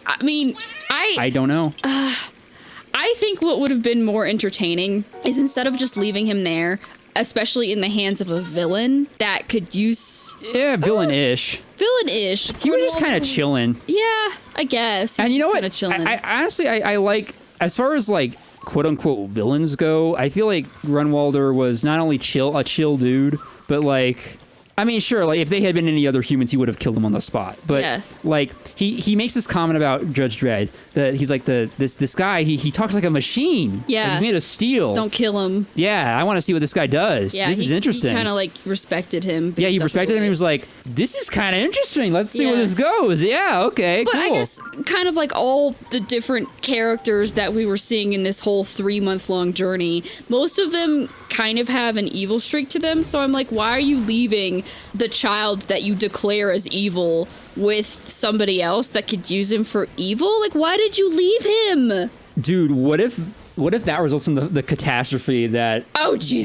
I mean, I don't know. I think what would have been more entertaining is, instead of just leaving him there, especially in the hands of a villain that could use... Yeah, villain-ish. Villain-ish. He was just kind of chilling. Yeah, I guess. And you know what? I honestly, I like, as far as like quote-unquote villains go, I feel like Grunwalder was not only a chill dude, but like, I mean, sure, like, if they had been any other humans, he would have killed them on the spot. But, like, he makes this comment about Judge Dredd, that he's like, this guy, he talks like a machine. Yeah. Like, he's made of steel. Don't kill him. Yeah, I want to see what this guy does. Yeah, this is interesting. He kind of, like, respected him. Yeah, he respected him. He was like, this is kind of interesting. Let's see where this goes. Yeah, okay, but cool. I guess kind of like all the different characters that we were seeing in this whole 3-month-long journey, most of them kind of have an evil streak to them. So I'm like, why are you leaving the child that you declare as evil with somebody else that could use him for evil? Like, why did you leave him? Dude, what if that results in the catastrophe that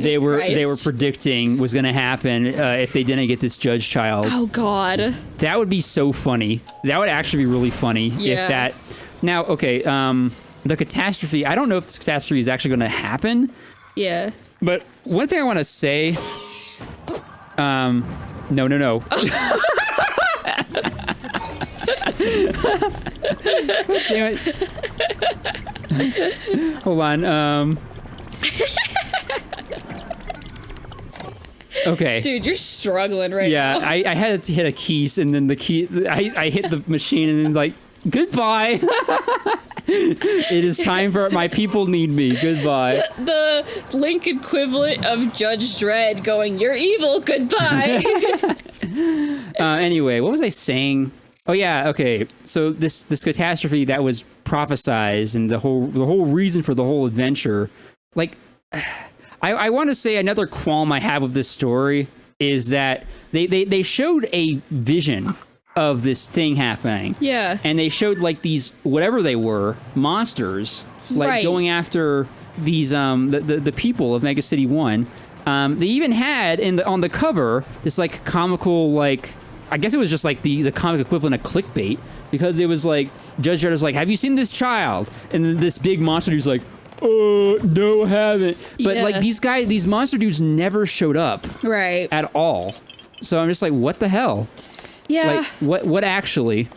they were predicting was going to happen if they didn't get this judge child? Oh God, that would be so funny. That would actually be really funny if that. Now, okay, the catastrophe. I don't know if this catastrophe is actually going to happen. Yeah. But one thing I want to say. No. Damn it. Hold on. Okay. Dude, you're struggling right now. Yeah, I had to hit a keys, and then the key. I hit the machine, and then it's like, goodbye. It is time for my people need me. Goodbye. The Link equivalent of Judge Dredd going, "You're evil. Goodbye." Anyway, what was I saying? Oh yeah, okay. So this catastrophe that was prophesized, and the whole reason for the whole adventure, like, I want to say another qualm I have with this story is that they showed a vision of this thing happening. Yeah. And they showed like these, whatever they were, monsters, like going after these the people of Mega City 1. They even had on the cover this like comical, like, I guess it was just like the comic equivalent of clickbait, because it was like Judge Dredd was like, "Have you seen this child?" And then this big monster dude's like, "Oh, no, haven't." But like these monster dudes never showed up at all. So I'm just like, what the hell? Yeah. Like, what actually?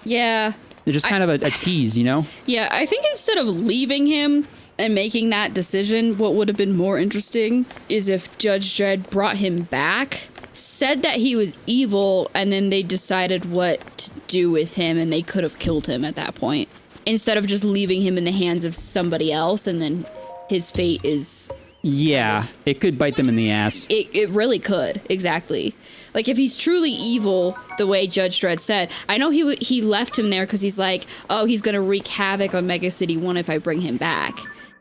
Yeah. They're just kind of a tease, you know? Yeah, I think instead of leaving him and making that decision, what would have been more interesting is if Judge Dredd brought him back, said that he was evil, and then they decided what to do with him, and they could have killed him at that point. Instead of just leaving him in the hands of somebody else, and then his fate is... Yeah, it could bite them in the ass. It really could, exactly. Like, if he's truly evil, the way Judge Dredd said, I know he left him there because he's like, oh, he's going to wreak havoc on Mega City 1 if I bring him back.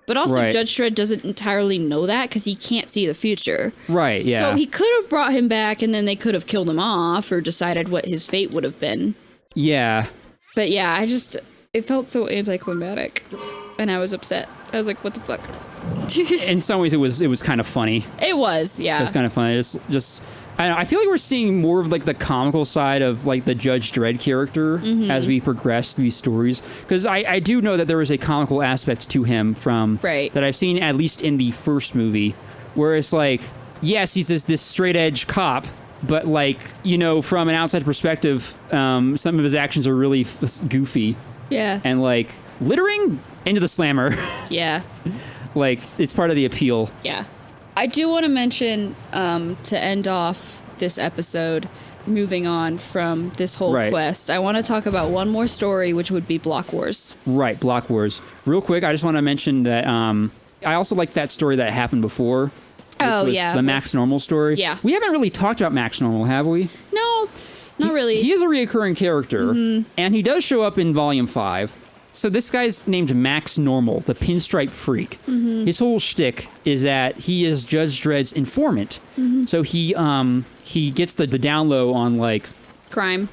But also, Judge Dredd doesn't entirely know that because he can't see the future. Right, yeah. So he could have brought him back, and then they could have killed him off or decided what his fate would have been. Yeah. But yeah, it felt so anticlimactic, and I was upset. I was like, what the fuck? In some ways, it was kind of funny. It was, yeah. It was kind of funny. Just I don't know, I feel like we're seeing more of like the comical side of like the Judge Dredd character as we progress through these stories. Because I do know that there is a comical aspect to him that I've seen at least in the first movie, where it's like, yes, he's this straight edge cop, but like, you know, from an outside perspective, some of his actions are really goofy. Yeah. And like littering into the slammer. Yeah. Like, it's part of the appeal. Yeah. I do want to mention, to end off this episode, moving on from this whole quest, I want to talk about one more story, which would be Block Wars. Right, Block Wars. Real quick, I just want to mention that I also liked that story that happened before. Oh, yeah. The Max Normal story. Yeah. We haven't really talked about Max Normal, have we? No, not really. He is a reoccurring character, and he does show up in Volume 5. So this guy's named Max Normal, the pinstripe freak. His whole shtick is that he is Judge Dredd's informant. So he gets the down low on like crime.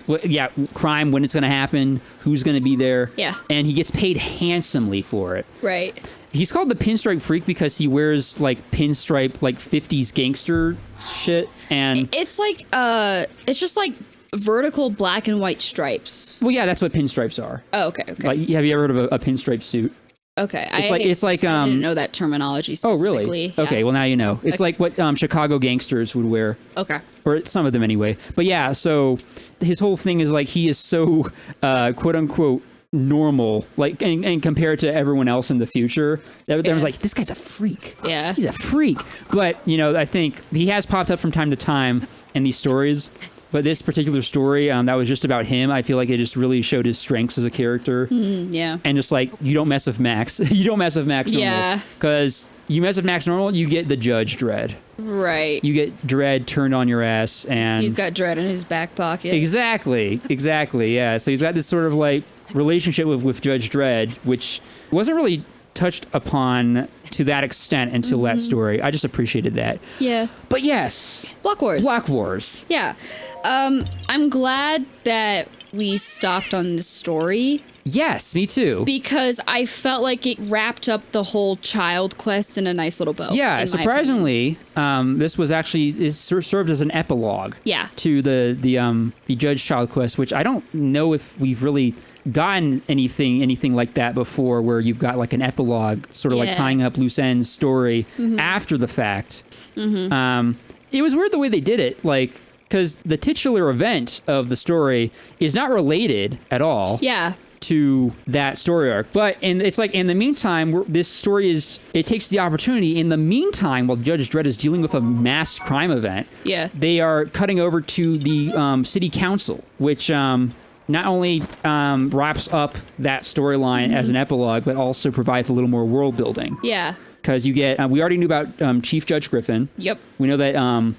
Crime, when it's going to happen, who's going to be there. Yeah. And he gets paid handsomely for it. Right. He's called the pinstripe freak because he wears like pinstripe, like 50s gangster shit, and it's like it's just like vertical black and white stripes. Well, yeah, that's what pinstripes are. Oh, okay. Like, have you ever heard of a pinstripe suit? Okay, it's like I didn't know that terminology specifically. Oh, really? Yeah. Okay, well now you know. It's like what Chicago gangsters would wear. Okay. Or some of them anyway. But yeah, so his whole thing is like he is so quote unquote normal, like, and compared to everyone else in the future. Everyone's like, this guy's a freak. Yeah. He's a freak. But, you know, I think he has popped up from time to time in these stories. But this particular story, that was just about him. I feel like it just really showed his strengths as a character. Yeah. And just like, you don't mess with Max. You don't mess with Max normal. Yeah. Because you mess with Max normal, you get the Judge Dredd. Right. You get Dredd turned on your ass, and He's got Dredd in his back pocket. Exactly, yeah. So he's got this sort of like relationship with Judge Dredd, which wasn't really touched upon to that extent until that story. I just appreciated that. Yeah. But yes, Block Wars. Yeah. I'm glad that we stopped on the story. Yes, me too. Because I felt like it wrapped up the whole child quest in a nice little bow. Yeah, surprisingly, this was actually served as an epilogue. Yeah. To the Judge Child quest, which I don't know if we've really gotten anything like that before, where you've got like an epilogue, sort of like tying up loose ends story after the fact. It was weird the way they did it, like, because the titular event of the story is not related at all. Yeah. To that story arc, but it's like in the meantime, this story it takes the opportunity. In the meantime, while Judge Dredd is dealing with a mass crime event, they are cutting over to the city council, which not only wraps up that storyline as an epilogue, but also provides a little more world building. Yeah, because you get we already knew about Chief Judge Griffin. Yep, we know that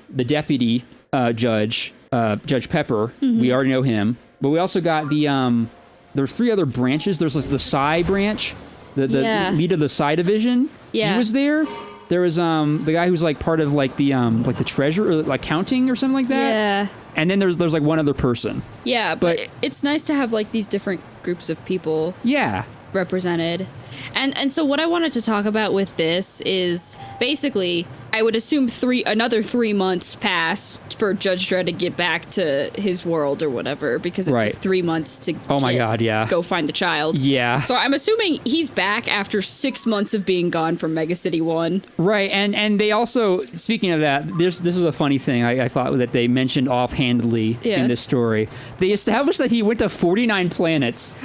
the deputy judge, Judge Pepper, we already know him, but we also got the there's 3 other branches. There's the Psi branch, the lead of the Psi division. Yeah. He was there. There was the guy who's like part of like the treasurer, or like accounting or something like that. Yeah. And then there's like one other person. Yeah, but it's nice to have like these different groups of people. Yeah. Represented. And so what I wanted to talk about with this is basically I would assume another 3 months pass for Judge Dredd to get back to his world or whatever, because it took 3 months to go find the child. Yeah. So I'm assuming he's back after 6 months of being gone from Mega City 1. Right, and they also, speaking of that, this is a funny thing I thought that they mentioned offhandedly in this story. They established that he went to 49 planets.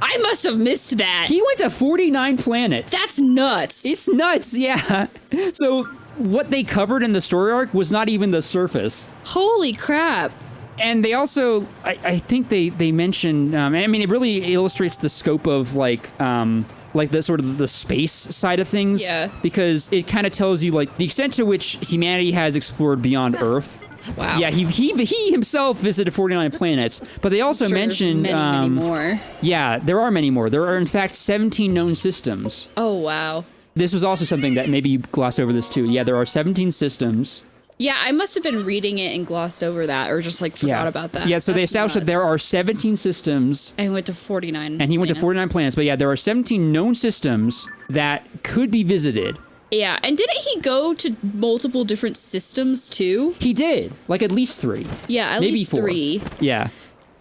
I must have missed that. He went to 49 planets. That's nuts. It's nuts, yeah. So what they covered in the story arc was not even the surface. Holy crap. And they also, I think they mentioned, I mean, it really illustrates the scope of like the sort of the space side of things. Yeah. Because it kind of tells you like the extent to which humanity has explored beyond Earth. Wow. Yeah, he himself visited 49 planets, but they also mentioned many more. Yeah, there are many more. There are in fact 17 known systems. Oh wow. This was also something that maybe you glossed over this too. Yeah, there are 17 systems. Yeah, I must have been reading it and glossed over that, or just like forgot about that. Yeah, so they established that there are 17 systems. And he went to 49. And he went to 49 planets, but yeah, there are 17 known systems that could be visited. Yeah, and didn't he go to multiple different systems too? He did, like at least 3. Yeah, at maybe least 4. 3. Yeah.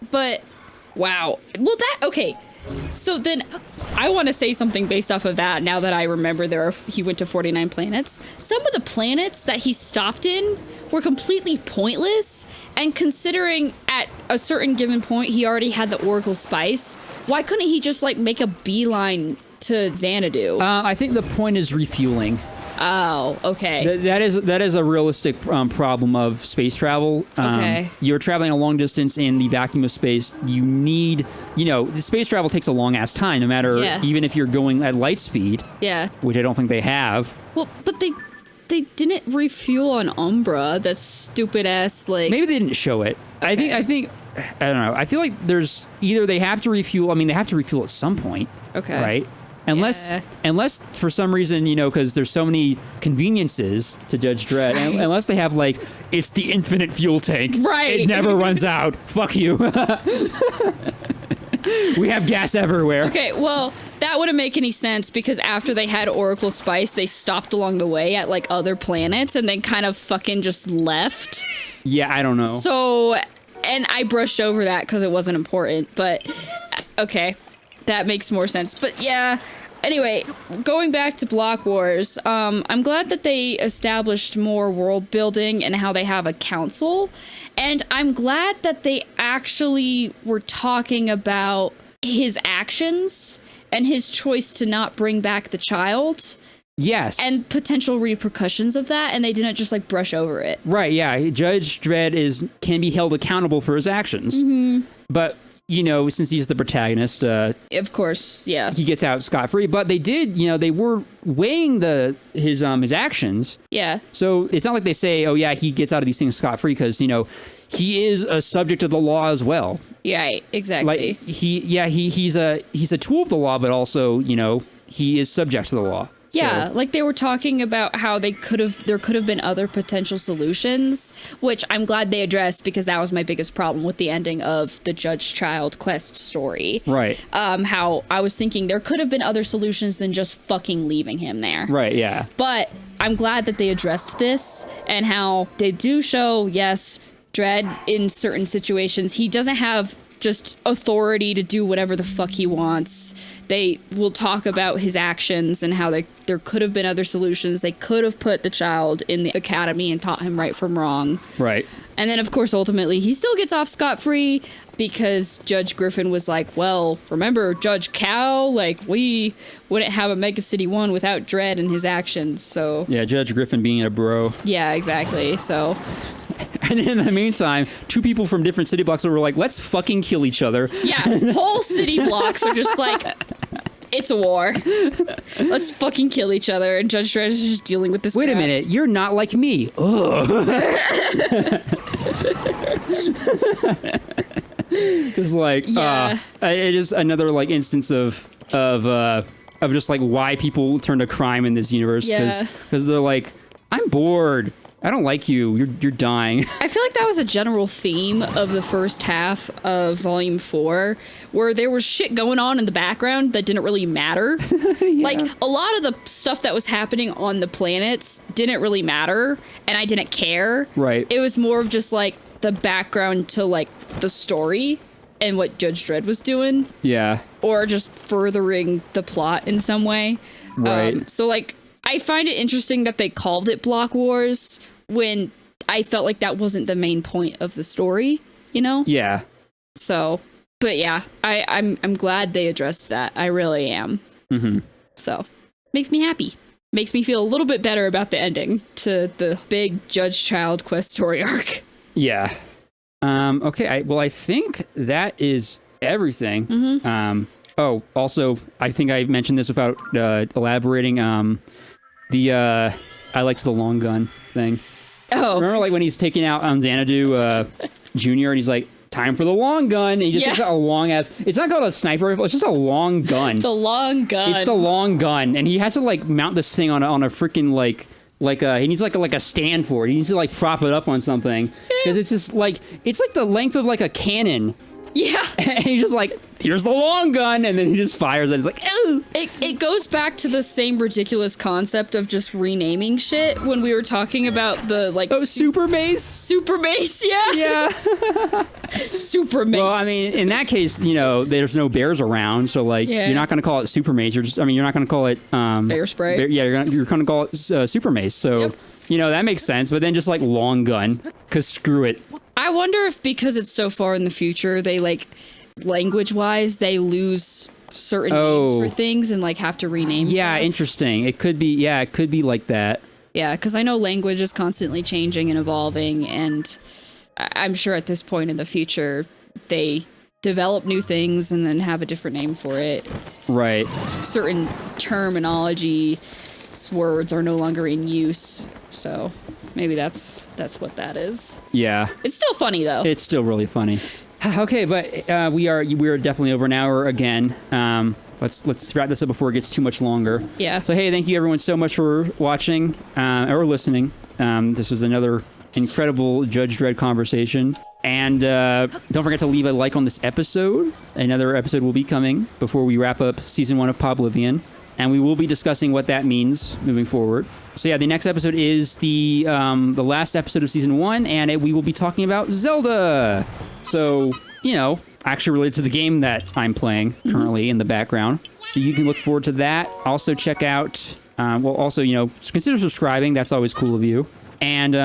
But, wow. Well, okay. So then, I want to say something based off of that, now that I remember he went to 49 planets. Some of the planets that he stopped in were completely pointless, and considering at a certain given point he already had the Oracle Spice, why couldn't he just, like, make a beeline to Xanadu? I think the point is refueling. Oh, okay. That is a realistic problem of space travel. Okay. You're traveling a long distance in the vacuum of space. You need, the space travel takes a long ass time, no matter, even if you're going at light speed. Yeah. Which I don't think they have. Well, but they didn't refuel on Umbra. That stupid ass, like. Maybe they didn't show it. Okay. I think. I don't know. I feel like there's either they have to refuel. I mean, they have to refuel at some point. Okay. Right. Unless for some reason, because there's so many conveniences to Judge Dredd, unless they have like, it's the infinite fuel tank. Right. It never runs out. Fuck you. We have gas everywhere. Okay, well, that wouldn't make any sense because after they had Oracle Spice, they stopped along the way at like other planets and then kind of fucking just left. Yeah, I don't know. So, and I brushed over that because it wasn't important, but okay. That makes more sense. But yeah, anyway, going back to Block Wars, I'm glad that they established more world building and how they have a council. And I'm glad that they actually were talking about his actions and his choice to not bring back the child. Yes. And potential repercussions of that, and they didn't just like brush over it. Right, yeah. Judge Dredd can be held accountable for his actions. Mm-hmm. But, you know, since he's the protagonist, of course, yeah, he gets out scot-free. But they did, you know, they were weighing his actions. Yeah. So it's not like they say, oh yeah, he gets out of these things scot-free, because, you know, he is a subject of the law as well. Yeah, exactly. Like he's a tool of the law, but also, you know, he is subject to the law. Yeah, so. like they were talking about how there could have been other potential solutions, which I'm glad they addressed, because that was my biggest problem with the ending of the Judge Child quest story. Right. How I was thinking there could have been other solutions than just fucking leaving him there. Right, yeah. But I'm glad that they addressed this, and how they do show, yes, Dredd in certain situations, he doesn't have just authority to do whatever the fuck he wants. They will talk about his actions and how there could have been other solutions. They could have put the child in the academy and taught him right from wrong. Right. And then, of course, ultimately, he still gets off scot-free, because Judge Griffin was like, well, remember Judge Cal? Like, we wouldn't have a Mega City 1 without Dredd and his actions, so... Yeah, Judge Griffin being a bro. Yeah, exactly, so... And in the meantime, two people from different city blocks were like, let's fucking kill each other. Yeah, whole city blocks are just like, it's a war. Let's fucking kill each other. And Judge Dredd is just dealing with this Wait crap. a minute, you're not like me. Ugh. It's like, Yeah. it is another like instance of just like why people turn to crime in this universe. Yeah. Because they're like, I'm bored. I don't like you. You're dying. I feel like that was a general theme of the first half of Volume 4, where there was shit going on in the background that didn't really matter. Yeah. Like, a lot of the stuff that was happening on the planets didn't really matter, and I didn't care. Right. It was more of just, like, the background to, like, the story and what Judge Dredd was doing. Yeah. Or just furthering the plot in some way. Right. So, like, I find it interesting that they called it Block Wars when I felt like that wasn't the main point of the story, you know? Yeah. So, but yeah, I'm glad they addressed that. I really am. Mm-hmm. So, makes me happy. Makes me feel a little bit better about the ending to the big Judge Child quest story arc. Yeah. Okay. I think that is everything. Mm-hmm. Oh, also, I think I mentioned this without elaborating. I liked the long gun thing. Oh. Remember, like, when he's taking out Xanadu Jr. and he's like, time for the long gun. And he just takes out a long ass. It's not called a sniper rifle. It's just a long gun. The long gun. It's the long gun. And he has to, like, mount this thing on a freaking, he needs like a stand for it. He needs to, like, prop it up on something. Because it's just, like, it's like the length of, like, a cannon. Yeah. And he's just like, here's the long gun, and then he just fires it. It's like, ooh. It goes back to the same ridiculous concept of just renaming shit when we were talking about the, like... Oh, super mace? Super mace, yeah. Yeah. Super mace. Well, I mean, in that case, you know, there's no bears around, so, like, you're not going to call it super mace. You're not going to call it... bear spray? You're going to call it super mace, so... Yep. You know, that makes sense, but then just, like, long gun, because screw it. I wonder if because it's so far in the future, they, like, language-wise, they lose certain names for things and, like, have to rename stuff. Interesting. It could be like that. Yeah, because I know language is constantly changing and evolving, and I'm sure at this point in the future, they develop new things and then have a different name for it. Right. Certain terminology words are no longer in use, so maybe that's what that is. Yeah. It's still funny though. It's still really funny. Okay, but we are definitely over an hour again. Let's wrap this up before it gets too much longer. Yeah. So hey, thank you everyone so much for watching or listening. This was another incredible Judge Dredd conversation. And don't forget to leave a like on this episode. Another episode will be coming before we wrap up season 1 of Podblivion. And we will be discussing what that means moving forward. So yeah, the next episode is the last episode of season 1, and we will be talking about Zelda. So, you know, actually related to the game that I'm playing currently in the background. So you can look forward to that. Also check out, consider subscribing. That's always cool of you. And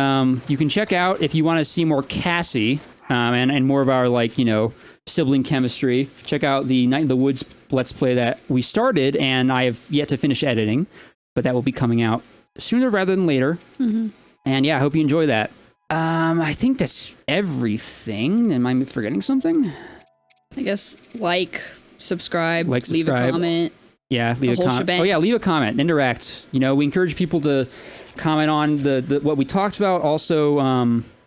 you can check out, if you want to see more Cassie, and more of our, like, you know, sibling chemistry, check out the Night in the Woods Let's Play that we started, and I have yet to finish editing, but that will be coming out sooner rather than later. Mm-hmm. And yeah, I hope you enjoy that. I think that's everything. Am I forgetting something? I guess subscribe, leave a comment. Yeah, leave a comment. Oh yeah, leave a comment, interact. You know, we encourage people to comment on the what we talked about. Also,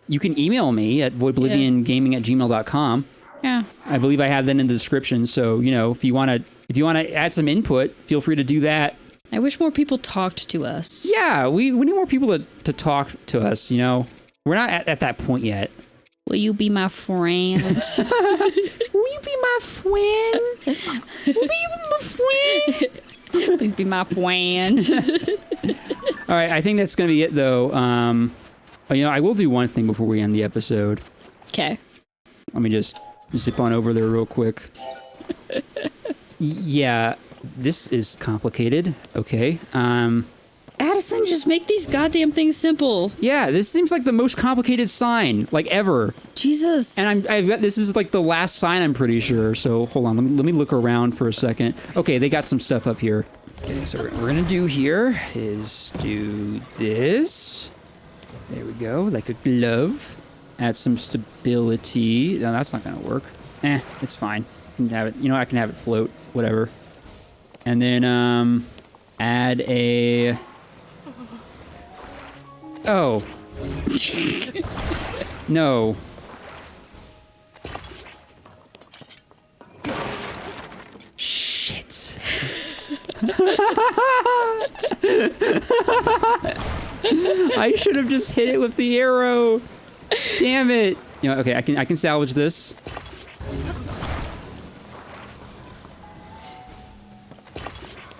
you can email me at voidbliviongaming@gmail.com. Yeah. I believe I have that in the description. So, you know, if you want to add some input, feel free to do that. I wish more people talked to us. Yeah, we need more people to talk to us, you know. We're not at that point yet. Will you be my friend? Will you be my friend? Will you be my friend? Please be my friend. All right, I think that's going to be it, though. You know, I will do one thing before we end the episode. Okay. Let me just zip on over there real quick. Yeah, this is complicated. Okay. Addison, just make these goddamn things simple. Yeah, this seems like the most complicated sign, like, ever. Jesus. And this is like the last sign, I'm pretty sure. So hold on, let me look around for a second. Okay, they got some stuff up here. Okay, so what we're gonna do here is do this. There we go, like a glove. Add some stability. No, that's not gonna work. It's fine. I can have it. You know, I can have it float. Whatever. And then add a. Oh. No. Shit. I should have just hit it with the arrow. Damn it. You know, okay, I can salvage this.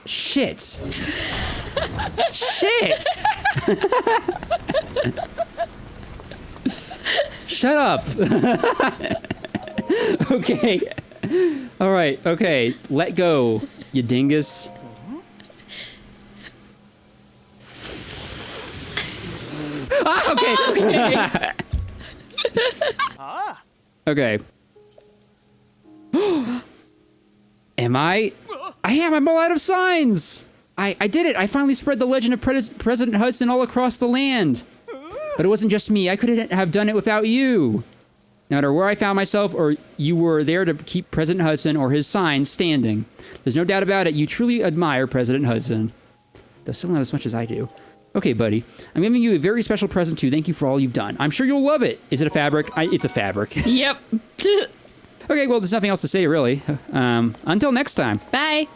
Shit. Shit. Shut up. Okay. All right. Okay. Let go, you dingus. Okay. Okay. Am I? I am. I'm all out of signs. I did it. I finally spread the legend of President Hudson all across the land. But it wasn't just me. I couldn't have done it without you. No matter where I found myself, or you were there to keep President Hudson or his signs standing. There's no doubt about it. You truly admire President Hudson. Though still not as much as I do. Okay, buddy. I'm giving you a very special present, too. Thank you for all you've done. I'm sure you'll love it. Is it a fabric? It's a fabric. Yep. Okay, well, there's nothing else to say, really. Until next time. Bye.